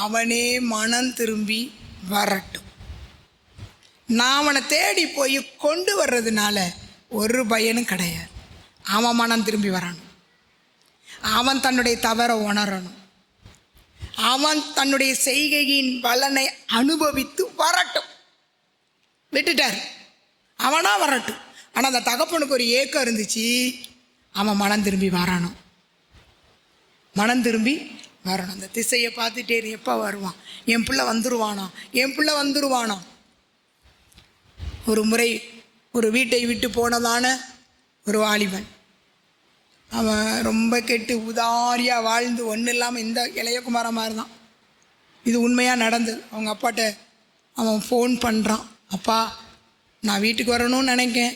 அவனே மனம் திரும்பி வரட்டும். நான் அவனை தேடி போய் கொண்டு வர்றதுனால ஒரு பயனும் கிடையாது. அவன் மனம் திரும்பி வரணும், அவன் தன்னுடைய தவறை உணரணும், அவன் தன்னுடைய செய்கையின் பலனை அனுபவித்து வரட்டும். விட்டுட்டார், அவனா வரட்டும். ஆனால் அந்த தகப்பனுக்கு ஒரு ஏக்கம் இருந்துச்சு, அவன் மனம் திரும்பி வரணும், மனம் திரும்பி வரணும். அந்த திசையை பார்த்துட்டே எப்போ வருவான், என் பிள்ளை வந்துருவானா. ஒரு முறை ஒரு வீட்டை விட்டு போனதான ஒரு வாலிபன், அவன் ரொம்ப கெட்டு உதாரியாக வாழ்ந்து ஒன்றும் இல்லாமல் இந்த இளையகுமாரன் மாதிரி தான். இது உண்மையாக நடந்தது. அவங்க அப்பாட்ட அவன் ஃபோன் பண்ணுறான், அப்பா நான் வீட்டுக்கு வரணும்னு நினைக்கேன்,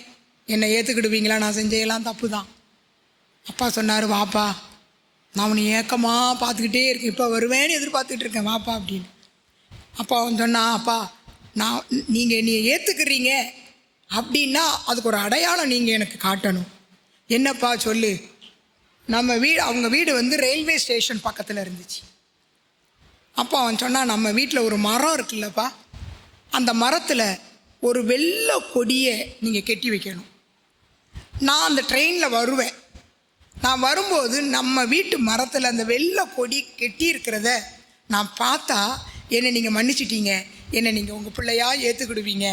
என்னை ஏற்றுக்கிடுவீங்களா, நான் செஞ்செல்லாம் தப்பு தான். அப்பா சொன்னார், வாப்பா நான் உன்னை ஏக்கமாக பார்த்துக்கிட்டே இருக்கேன், இப்போ வருவேன்னு எதிர்பார்த்துக்கிட்டு இருக்கேன், வாப்பா அப்படின்னு. அப்பா அவன் சொன்னான், அப்பா நான் நீங்கள் என்னை ஏற்றுக்கிறீங்க அப்படின்னா அதுக்கு ஒரு அடையாளம் நீங்கள் எனக்கு காட்டணும். என்னப்பா சொல்லு. அவங்க வீடு வந்து ரயில்வே ஸ்டேஷன் பக்கத்தில் இருந்துச்சு. அப்போ அவன் சொன்னான், நம்ம வீட்டில் ஒரு மரம் இருக்குல்லப்பா, அந்த மரத்தில் ஒரு வெள்ளை கொடியை நீங்கள் கட்டி வைக்கணும். நான் அந்த ட்ரெயினில் வருவேன், நான் வரும்போது நம்ம வீட்டு மரத்தில் அந்த வெள்ளை கொடி கெட்டி இருக்கிறத நான் பார்த்தா என்னை நீங்கள் மன்னிச்சிட்டீங்க, என்னை நீங்கள் உங்கள் பிள்ளையாக ஏற்றுக்கிடுவீங்க,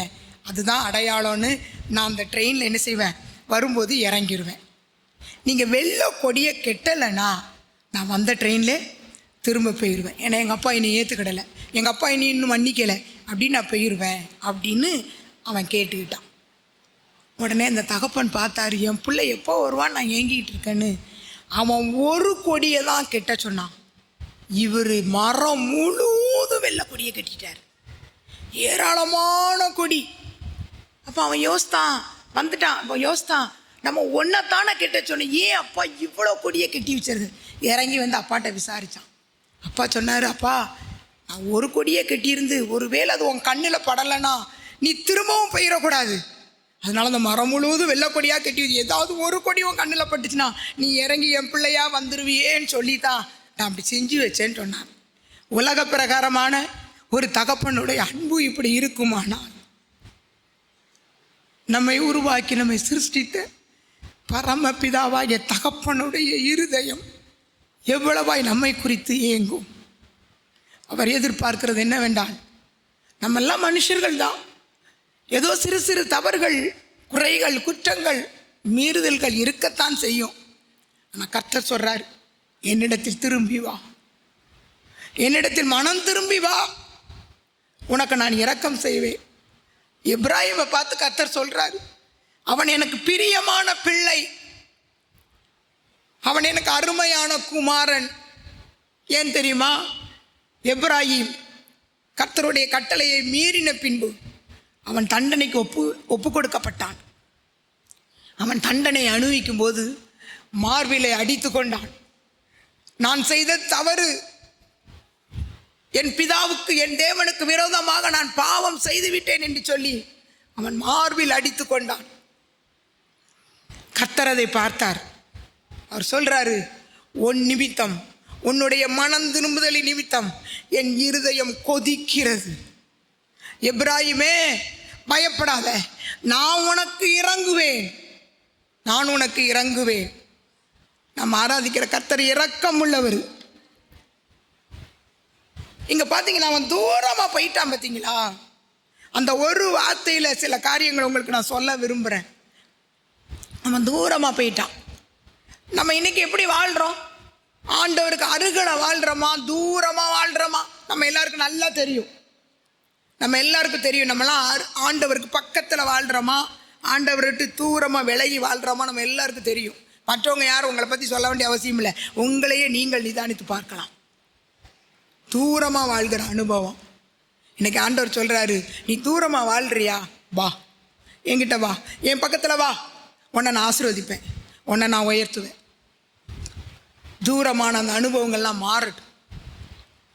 அதுதான் அடையாளம்னு நான் அந்த ட்ரெயினில் என்ன செய்வேன், வரும்போது இறங்கிடுவேன். நீங்கள் வெள்ளை கொடியை கெட்டலைன்னா நான் வந்த ட்ரெயினில் திரும்ப போயிடுவேன். ஏன்னா எங்கள் அப்பா என்னை ஏற்றுக்கிடலை, எங்கள் அப்பா என்னை இன்னும் மன்னிக்கலை அப்படின்னு நான் போயிடுவேன் அப்படின்னு அவன் கேட்டுக்கிட்டான். உடனே அந்த தகப்பன் பார்த்தாரு, என் பிள்ளை எப்போ வருவான்னு நான் ஏங்கிக்கிட்டு இருக்கேன்னு. அவன் ஒரு கொடியை தான் கெட்ட சொன்னான், இவர் மரம் முழுவதும் வெள்ளை கொடியை கட்டிட்டார், ஏராளமான கொடி. அப்போ அவன் யோசித்தான், வந்துட்டான். அப்போ யோசித்தான், நம்ம ஒன்றைத்தானே கெட்ட சொன்னோம், ஏன் அப்பா இவ்வளோ கொடியை கட்டி வச்சிருது. இறங்கி வந்து அப்பாட்ட விசாரித்தான். அப்பா சொன்னார், அப்பா நான் ஒரு கொடியை கட்டியிருந்து ஒருவேளை அது உன் கண்ணில் படலைன்னா நீ திரும்பவும் போயிடக்கூடாது, அதனால அந்த மரம் முழுவதும் வெள்ளை கொடியாக கட்டி, ஏதாவது ஒரு கொடி உன் கண்ணில் பட்டுச்சுன்னா நீ இறங்கி என் பிள்ளையா வந்துடுவியேன்னு சொல்லித்தான் நான் அப்படி செஞ்சு வச்சேன்னு சொன்னான். உலக பிரகாரமான ஒரு தகப்பனுடைய அன்பு இப்படி இருக்குமானால், நம்மை உருவாக்கி நம்மை சிருஷ்டித்த பரமபிதாவாகிய தகப்பனுடைய இருதயம் எவ்வளவாய் நம்மை குறித்து ஏங்கும். அவர் எதிர்பார்க்கிறது என்னவென்றால், நம்மெல்லாம் மனுஷர்கள் தான், ஏதோ சிறு சிறு தவறுகள், குறைகள், குற்றங்கள், மீறுதல்கள் இருக்கத்தான் செய்யும். ஆனால் கர்த்தர் சொல்றார், என்னிடத்தில் திரும்பி வா, என்னிடத்தில் மனம் திரும்பி வா, உனக்கு நான் இரக்கம் செய்வேன். எப்ராஹிமை பார்த்து கர்த்தர் சொல்றாரு, அவன் எனக்கு பிரியமான பிள்ளை, அவன் எனக்கு அருமையான குமாரன். ஏன் தெரியுமா? எப்ராஹிம் கர்த்தருடைய கட்டளையை மீறின பின்பு அவன் தண்டனைக்கு ஒப்பு கொடுக்கப்பட்டான். அவன் தண்டனை அனுபவிக்கும் போது மார்பிலை அடித்து கொண்டான். நான் செய்த தவறு, என் பிதாவுக்கு என் தேவனுக்கு விரோதமாக நான் பாவம் செய்துவிட்டேன் என்று சொல்லி அவன் மார்பில் அடித்து கொண்டான். கர்த்தர் அதை பார்த்தார். அவர் சொல்றாரு, உன் நிமித்தம், உன்னுடைய மனம் திரும்புதலின் நிமித்தம் என் இருதயம் கொதிக்கிறது. எப்ராஹிமே பயப்படாத, நான் உனக்கு இறங்குவேன், நான் உனக்கு இறங்குவேன். நம்ம ஆராதிக்கிற கர்த்தர் இரக்கம் உள்ளவர். இங்க பாத்தீங்களா, அவன் தூரமா போயிட்டான். பார்த்தீங்களா, அந்த ஒரு வார்த்தையில சில காரியங்கள் உங்களுக்கு நான் சொல்ல விரும்புகிறேன். அவன் தூரமா போயிட்டான். நம்ம இன்னைக்கு எப்படி வாழ்கிறோம்? ஆண்டவருக்கு அருகில வாழ்கிறோமா, தூரமாக வாழ்கிறோமா? நம்ம எல்லாருக்கும் நல்லா தெரியும். நம்ம எல்லாருக்கும் தெரியும், நம்மளாம் ஆண்டவருக்கு பக்கத்தில் வாழ்கிறோமா, ஆண்டவர்கிட்ட தூரமாக விலகி வாழ்கிறோமா, நம்ம எல்லாருக்கும் தெரியும். மற்றவங்க யாரும் உங்களை பற்றி சொல்ல வேண்டிய அவசியம் இல்லை, உங்களையே நீங்கள் நிதானித்து பார்க்கலாம். தூரமாக வாழ்கிற அனுபவம். இன்னைக்கு ஆண்டவர் சொல்கிறாரு, நீ தூரமாக வாழ்கிறியா, வா என்கிட்ட வா, என் பக்கத்தில் வா, உன்னை நான் ஆசீர்வதிப்பேன், உன்னை நான் உயர்த்துவேன். தூரமான அந்த அனுபவங்கள்லாம் மாறட்டும்.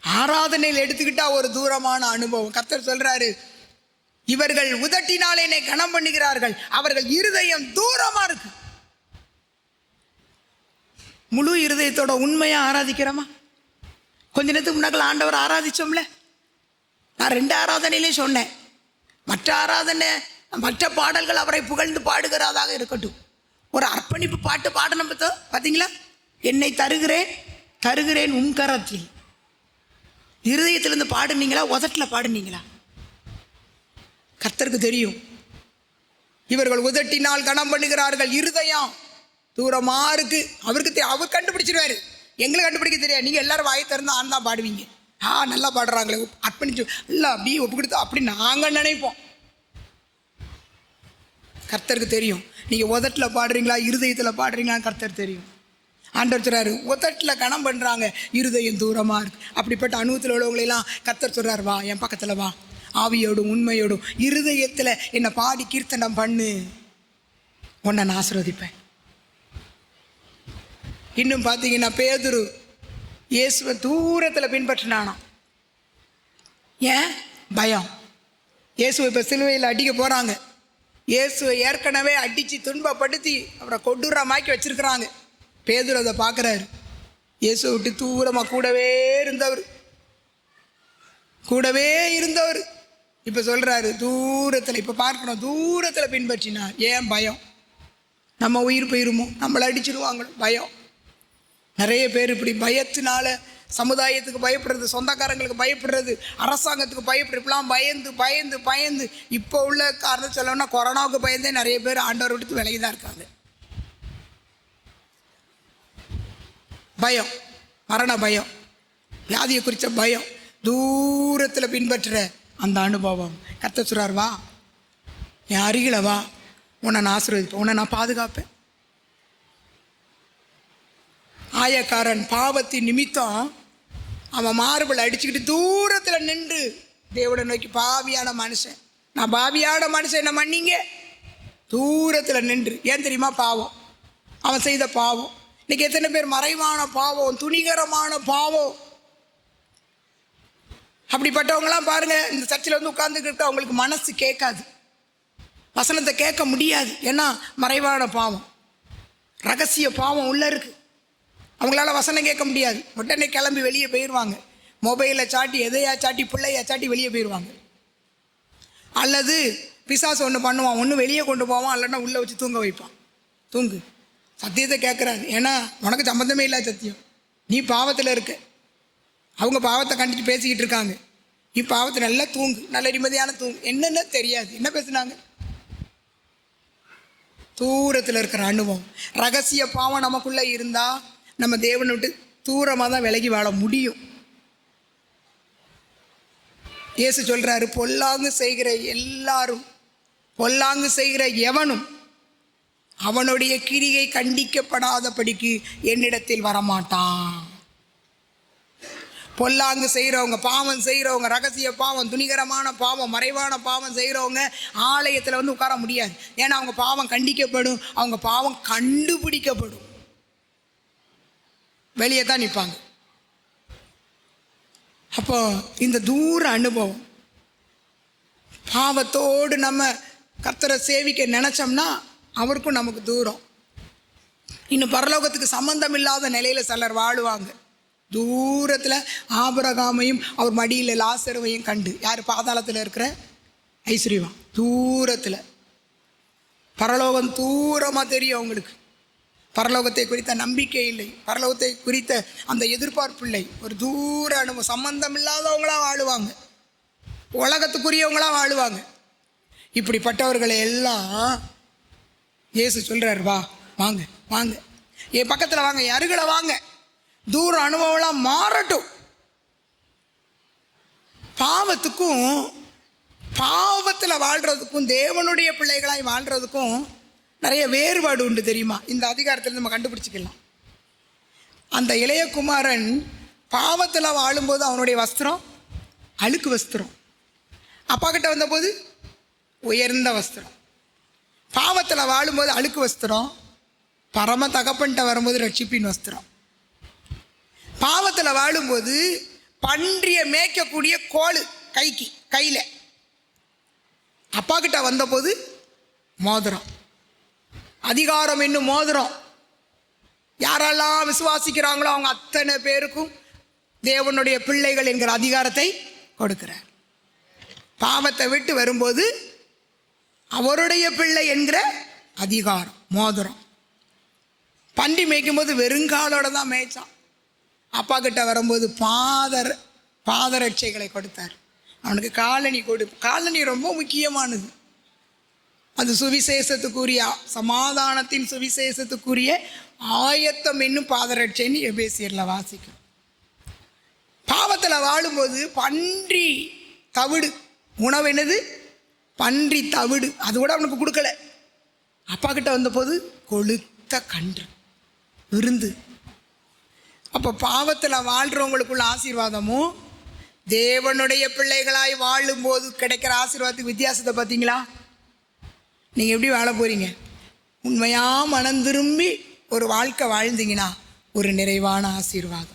ஆராதனையில் எடுத்துக்கிட்டா ஒரு தூரமான அனுபவம். கர்த்தர் சொல்றாரு, இவர்கள் உதட்டினால் என்னை கனம் பண்ணுகிறார்கள், அவர்கள் இருதயம் தூரமா இருக்கு. முழு இருதயத்தோட உண்மையா ஆராதிக்கிறோமா? கொஞ்ச நேரத்துக்கு முன்னாடி ஆண்டவர் ஆராதிச்சோம்ல, நான் 2 ஆராதனையிலையும் சொன்னேன், மற்ற பாடல்கள் அவரை புகழ்ந்து பாடுகிறதாக இருக்கட்டும், ஒரு அர்ப்பணிப்பு பாட்டு பாடணும். பார்த்தீங்களா, என்னை தருகிறேன் உன் கரத்தில். இருதயத்திலிருந்து பாடுனீங்களா, உதட்டில் பாடுனீங்களா? கர்த்தருக்கு தெரியும். இவர்கள் உதட்டினால் கனம் பண்ணுகிறார்கள், இருதயம் தூரமா இருக்கு. அவருக்கு அவர் கண்டுபிடிச்சிருவாரு, எங்களுக்கு கண்டுபிடிக்க தெரியாது. நீங்க எல்லாரும் வாயை திறந்து ஆன் தான் பாடுவீங்க. நல்லா பாடுறாங்களே, அர்ப்பணிச்சு இல்லை அப்படியே ஒப்பு கொடுத்து அப்படி நாங்கள் நினைப்போம். கர்த்தருக்கு தெரியும், நீங்க உதட்டில் பாடுறீங்களா, இருதயத்தில் பாடுறீங்களா, கர்த்தர் தெரியும். ஆண்டவர் சொல்றாரு, உதட்டில் கனம் பண்ணுறாங்க, இருதயம் தூரமாக இருக்கு. அப்படிப்பட்ட அனுபவத்தில் உள்ளவங்களெல்லாம் கர்த்தர் சொல்றாரு, வா என் பக்கத்தில் வா, ஆவியோடும் உண்மையோடும் இருதயத்தில் என்னை பாடி கீர்த்தனம் பண்ணு, உன்னை நான் ஆசீர்வதிப்பேன். இன்னும் பார்த்தீங்கன்னா பேதுரு இயேசுவை தூரத்தில் பின்பற்றினானாம். ஏன்? பயம். இயேசுவை இப்போ சிலுவையில் அடிக்க போகிறாங்க. இயேசுவை ஏற்கனவே அடித்து துன்பப்படுத்தி அவரை கொடூரமாக்கி வச்சிருக்கிறாங்க. பேதுரு அதை பார்க்குறாரு. இயேசுவை விட்டு தூரமாக கூடவே இருந்தவர் இப்போ சொல்கிறாரு தூரத்தில். இப்போ பார்க்கணும், தூரத்தில் பின்பற்றினார். ஏன்? பயம். நம்ம உயிர் போயிருமோ, நம்மளை அடிச்சிடுவாங்களோ, பயம். நிறைய பேர் இப்படி பயத்தினால சமுதாயத்துக்கு பயப்படுறது, சொந்தக்காரங்களுக்கு பயப்படுறது, அரசாங்கத்துக்கு பயப்படுறது, இப்பெல்லாம் பயந்து பயந்து பயந்து இப்போ உள்ள காரணம் சொல்லணும்னா கொரோனாவுக்கு பயந்தே நிறைய பேர் ஆண்டவர் விட்டு விலகி தான் இருக்காங்க. பயம், மரண பயம், வியாதியை குறித்த பயம், தூரத்தில் பின்பற்றுற அந்த அனுபவம். கர்த்தர் சொல்றார், வா என் அருகில வா, உன்னை நான் ஆசீர்வதிப்பேன், உன்னை நான் பாதுகாப்பேன். ஆயக்காரன் பாவத்தின் நிமித்தம் அவன் மார்பிள் அடிச்சுக்கிட்டு தூரத்தில் நின்று தேவனை நோக்கி, பாவியான மனுஷன், நான் பாவியான மனுஷன், என்ன மன்னிங்க. தூரத்தில் நின்று. ஏன் தெரியுமா? பாவம், அவன் செய்த பாவம். இன்னைக்கு எத்தனை பேர் மறைவான பாவம், துணிகரமான பாவம். அப்படிப்பட்டவங்களாம் பாருங்க, இந்த சர்ச்சில் வந்து உட்கார்ந்துக்கிட்டு அவங்களுக்கு மனசு கேட்காது, வசனத்தை கேட்க முடியாது. ஏன்னா மறைவான பாவம், ரகசிய பாவம் உள்ள இருக்கு. அவங்களால வசனம் கேட்க முடியாது. உடனே கிளம்பி வெளியே போயிடுவாங்க. மொபைலில் சாட்டி, எதையா சாட்டி, பிள்ளையா சாட்டி வெளியே போயிடுவாங்க. அல்லது பிசாசு ஒன்று பண்ணுவான், ஒன்று வெளியே கொண்டு போவான், இல்லைன்னா உள்ளே வச்சு தூங்க வைப்பான். தூங்கு, சத்தியத்தை கேட்குறாரு. ஏன்னா உனக்கு சம்மந்தமே இல்லை சத்தியம், நீ பாவத்தில் இருக்க. அவங்க பாவத்தை கண்டித்து பேசிக்கிட்டு இருக்காங்க, நீ பாவத்தை நல்லா தூங்கு, நல்ல நிம்மதியான தூங்கு. என்னென்ன தெரியாது, என்ன பேசுனாங்க? தூரத்தில் இருக்கிற அனுபவம். ரகசிய பாவம் நமக்குள்ளே இருந்தால் நம்ம தேவனை விட்டு தூரமாக தான் விலகி வாழ முடியும். இயேசு சொல்கிறாரு, பொல்லாங்கு செய்கிற எல்லாரும், பொல்லாங்கு செய்கிற எவனும் அவனுடைய கிரியை கண்டிக்கப்படாதபடிக்கு என்னிடத்தில் வரமாட்டான். பொல்லாங்கு செய்கிறவங்க, பாவம் செய்கிறவங்க, ரகசிய பாவம், துணிகரமான பாவம், மறைவான பாவம் செய்கிறவங்க ஆலயத்தில் வந்து உட்கார முடியாது. ஏன்னா அவங்க பாவம் கண்டிக்கப்படும், அவங்க பாவம் கண்டுபிடிக்கப்படும், வெளியே தான் நிற்பாங்க. அப்போ இந்த தூர அனுபவம், பாவத்தோடு நம்ம கர்த்தரை சேவிக்க நினச்சோம்னா அவருக்கும் நமக்கு தூரம். இன்னும் பரலோகத்துக்கு சம்பந்தம் இல்லாத நிலையில் சிலர் வாழுவாங்க. தூரத்தில் ஆபிரகாமையும் அவர் மடியில் லாசருவையும் கண்டு, யார்? பாதாளத்தில் இருக்கிற ஐஸ்வர்யவான். தூரத்தில், பரலோகம் தூரமாக தெரியும் அவங்களுக்கு. பரலோகத்தை குறித்த நம்பிக்கை இல்லை, பரலோகத்தை குறித்த அந்த எதிர்பார்ப்பு இல்லை. ஒரு தூர அனுபவம், சம்பந்தம் இல்லாதவங்களாக வாழுவாங்க, உலகத்துக்குரியவங்களாக வாழுவாங்க. இப்படிப்பட்டவர்களை எல்லாம் இயேசு சொல்கிறார், வா, வாங்க வாங்க, என் பக்கத்தில் வாங்க, என் அருகில வாங்க. தூர அனுபவம்லாம் மாறட்டும். பாவத்துக்கும், பாவத்தில் வாழ்கிறதுக்கும், தேவனுடைய பிள்ளைகளாய் வாழ்கிறதுக்கும் நிறைய வேறுபாடு உண்டு தெரியுமா? இந்த அதிகாரத்தில் நம்ம கண்டுபிடிச்சிக்கலாம். அந்த இளைய குமாரன் பாவத்தில் வாழும்போது அவனுடைய வஸ்திரம் அழுக்கு வஸ்திரம், அப்பா கிட்ட வந்தபோது உயர்ந்த வஸ்திரம். பாவத்தில் வாழும்போது அழுக்கு வஸ்திரம், பரம தகப்பன்ட்ட வரும்போது ரட்சிப்பின் வஸ்திரம். பாவத்தில் வாழும்போது பன்றியை மேய்க்கக்கூடிய கோல் கையில், அப்பா கிட்ட வந்தபோது மோதிரம், அதிகாரம் என்னும் மோதிரம். யாரெல்லாம் விசுவாசிக்கிறாங்களோ அவங்க அத்தனை பேருக்கும் தேவனுடைய பிள்ளைகள் என்கிற அதிகாரத்தை கொடுக்கிறார். பாவத்தை விட்டு வரும்போது அவருடைய பிள்ளை என்கிற அதிகாரம், மோதிரம். பன்றி மேய்க்கும் போது வெறுங்காலோட தான் மேய்ச்சான். அப்பா கிட்ட வரும்போது பாதரட்சைகளை கொடுத்தார். அவனுக்கு காலணி காலணி ரொம்ப முக்கியமானது. அது சுவிசேஷத்துக்குரிய, சமாதானத்தின் சுவிசேஷத்துக்குரிய ஆயத்தம் என்னும் பாதரட்சைன்னு எபேசியரில் வாசிக்கும். பாவத்தில் வாழும்போது பன்றி தவிடு உணவு, என்னது? பன்றி தவிடு, அது கூட அவனுக்கு கொடுக்கல. அப்பா கிட்ட வந்தபோது கொளுத்த கன்று விருந்து. அப்போ பாவத்தில் வாழ்கிறவங்களுக்குள்ள ஆசீர்வாதமும் தேவனுடைய பிள்ளைகளாய் வாழும்போது கிடைக்கிற ஆசீர்வாதத்துக்கு வித்தியாசத்தை பார்த்தீங்களா? நீங்கள் எப்படி வாழ போகிறீங்க? உண்மையாக மனம் திரும்பி ஒரு வாழ்க்கை வாழ்ந்தீங்கன்னா ஒரு நிறைவான ஆசீர்வாதம்.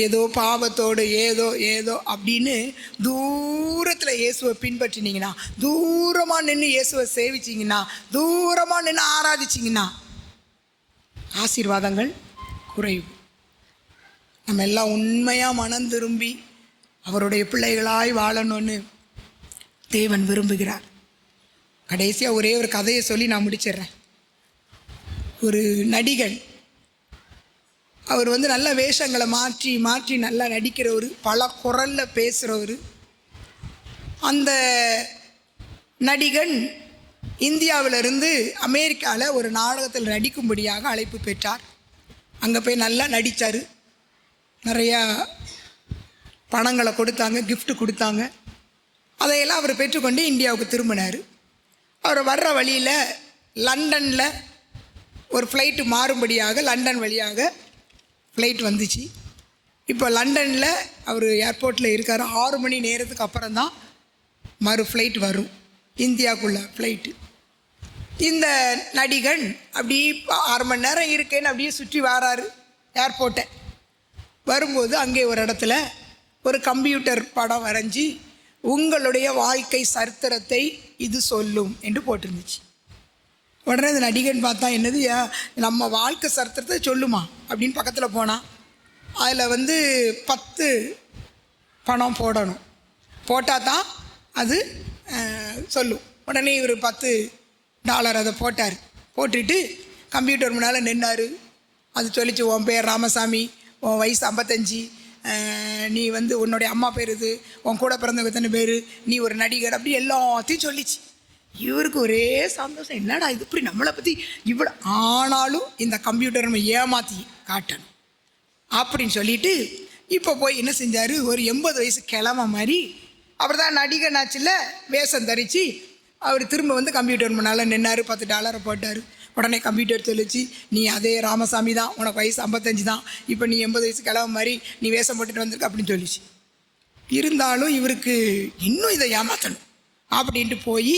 ஏதோ பாவத்தோடு ஏதோ ஏதோ அப்படின்னு தூரத்தில் இயேசுவை பின்பற்றினீங்கன்னா, தூரமாக நின்று இயேசுவை சேவிச்சிங்கன்னா, தூரமாக நின்று ஆராதிச்சிங்கன்னா ஆசீர்வாதங்கள் குறைவு. நம்ம எல்லாம் உண்மையாக மனம் திரும்பி அவருடைய பிள்ளைகளாய் வாழணும்னு தேவன் விரும்புகிறார். கடைசியாக ஒரே ஒரு கதையை சொல்லி நான் முடிச்சிடுறேன். ஒரு நடிகன், அவர் நல்ல வேஷங்களை மாற்றி மாற்றி நல்லா நடிக்கிறவர், பல குரலில் பேசுகிறவர். அந்த நடிகன் இந்தியாவிலிருந்து அமெரிக்காவில் ஒரு நாடகத்தில் நடிக்கும்படியாக அழைப்பு பெற்றார். அங்கே போய் நல்லா நடித்தார். நிறையா பணங்களை கொடுத்தாங்க, கிஃப்ட் கொடுத்தாங்க. அதையெல்லாம் அவர் பெற்றுக்கொண்டு இந்தியாவுக்கு திரும்பினார். அவர் வர்ற வழியில் லண்டனில் ஒரு ஃப்ளைட்டு மாறும்படியாக லண்டன் வழியாக ஃப்ளைட் வந்துச்சு. இப்போ லண்டனில் அவர் ஏர்போர்ட்டில் இருக்கார். 6 மணி நேரத்துக்கு அப்புறம் தான் மறு ஃப்ளைட் வரும், இந்தியாவுக்குள்ள ஃப்ளைட்டு. இந்த நடிகன் அப்படி 6 மணி நேரம் இருக்கேன்னு அப்படியே சுற்றி வராரு ஏர்போர்ட்டை. வரும்போது அங்கே ஒரு இடத்துல ஒரு கம்ப்யூட்டர் படம் வரைஞ்சி உங்களுடைய வாழ்க்கை சரித்திரத்தை இது சொல்லும் என்று போட்டிருந்துச்சு. உடனே இந்த நடிகன் பார்த்தா, என்னது நம்ம வாழ்க்கை சரித்திரத்தை சொல்லுமா அப்படின்னு பக்கத்தில் போனான். அதில் 10 பணம் போடணும், போட்டால் தான் அது சொல்லும். உடனே இவர் $10 அதை போட்டார். போட்டுட்டு கம்ப்யூட்டர் முன்னால் நின்னார். அது சொல்லிச்சு, உன் பேர் ராமசாமி, உன் வயசு 55, நீ உன்னுடைய அம்மா பேர் இது, உன் கூட பிறந்தவங்க எத்தனை பேர், நீ ஒரு நடிகர், அப்படி எல்லாத்தையும் சொல்லிச்சு. இவருக்கு ஒரே சந்தோஷம், என்னடா இது இப்படி நம்மளை பற்றி இவ்வளோ. ஆனாலும் இந்த கம்ப்யூட்டர் நம்ம ஏமாற்றி காட்டணும் அப்படின்னு சொல்லிட்டு இப்போ போய் என்ன செஞ்சார், ஒரு 80 வயசு கிழமை மாதிரி, அவர் தான் நடிகன் ஆச்சுல, வேஷம் தரித்து அவர் திரும்ப கம்ப்யூட்டர் முன்னால் நின்னார். $10 போட்டார். உடனே கம்ப்யூட்டர் சொல்லிச்சு, நீ அதே ராமசாமி தான், உனக்கு வயசு 55 தான், இப்போ நீ 80 வயசு கிழமை மாதிரி நீ வேஷம் போட்டுட்டு வந்திருக்க அப்படின்னு சொல்லிச்சு. இருந்தாலும் இவருக்கு இன்னும் இதை ஏமாற்றணும் அப்படின்ட்டு போய்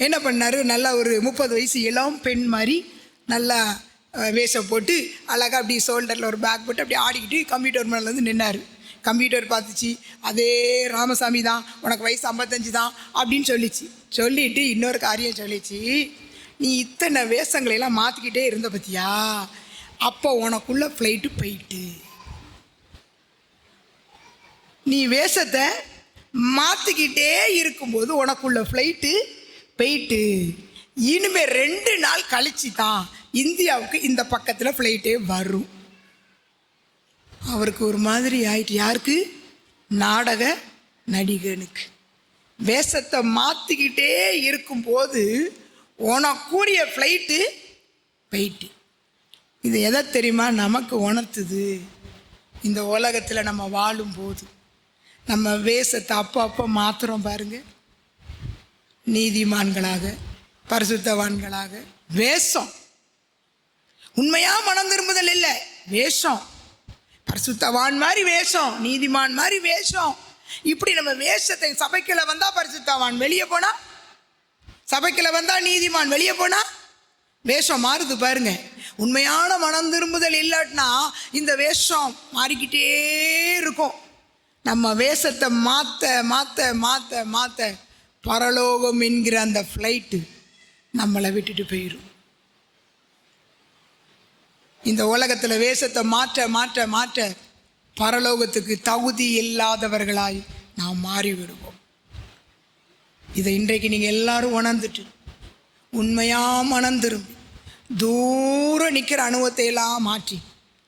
என்ன பண்ணார், நல்லா ஒரு 30 வயசு இளம் பெண் மாதிரி நல்லா வேஷம் போட்டு அழகாக அப்படி ஷோல்டரில் ஒரு பேக் போட்டு அப்படி ஆடிக்கிட்டு கம்ப்யூட்டர் மேலே நின்னார். கம்ப்யூட்டர் பார்த்துச்சு, அதே ராமசாமி தான், உனக்கு வயசு 55 தான் அப்படின்னு சொல்லிச்சு. சொல்லிவிட்டு இன்னொரு காரியம் சொல்லிச்சு, நீ இத்தனை வேஷங்களையெல்லாம் மாற்றிக்கிட்டே இருந்த பற்றியா, அப்போ உனக்குள்ள ஃப்ளைட்டு போயிட்டு, நீ வேஷத்தை மாற்றிக்கிட்டே இருக்கும்போது உனக்குள்ள ஃப்ளைட்டு போயிட்டு, இனிமேல் 2 நாள் கழிச்சு தான் இந்தியாவுக்கு இந்த பக்கத்தில் ஃப்ளைட்டே வரும். அவருக்கு ஒரு மாதிரி ஆயிட்டு. யாருக்கு? நாடக நடிகனுக்கு. வேஷத்தை மாற்றிக்கிட்டே இருக்கும்போது உனக்குரிய ஃப்ளைட்டு போயிட்டு. இது எதை தெரியுமா நமக்கு உணர்த்துது? இந்த உலகத்தில் நம்ம வாழும்போது நம்ம வேஷத்தை அப்போ மாற்றுறோம் பாருங்கள். நீதிமான்களாக, பரிசுத்தவான்களாக. வேஷம் உண்மையாக மனம் திரும்புதல் இல்லை, வேஷம். பரிசுத்தவான் மாதிரி வேஷம், நீதிமான் மாதிரி வேஷம். இப்படி நம்ம வேஷத்தை, சபைக்குள்ள வந்தால் பரிசுத்தவான், வெளியே போனால் சபைக்குள்ள வந்தால் நீதிமான், வெளியே போனால் வேஷம் மாறுது பாருங்க. உண்மையான மனம் திரும்புதல் இல்லாட்டினா இந்த வேஷம் மாறிக்கிட்டே இருக்கும். நம்ம வேஷத்தை மாற்ற மாற்ற மாற்ற மாற்ற பரலோகம் என்கிற அந்த ஃப்ளைட்டு நம்மளை விட்டுட்டு போயிடும். இந்த உலகத்தில் வேஷத்தை மாற்ற மாற்ற மாற்ற பரலோகத்துக்கு தகுதி இல்லாதவர்களாய் நாம் மாறிவிடுவோம். இதை இன்றைக்கு நீங்கள் எல்லாரும் உணர்ந்துட்டு உண்மையாக மனம் திரும்பி தூரம் நிற்கிற அனுபவத்தை எல்லாம் மாற்றி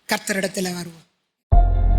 கர்த்தரிடத்தில் வருவோம்.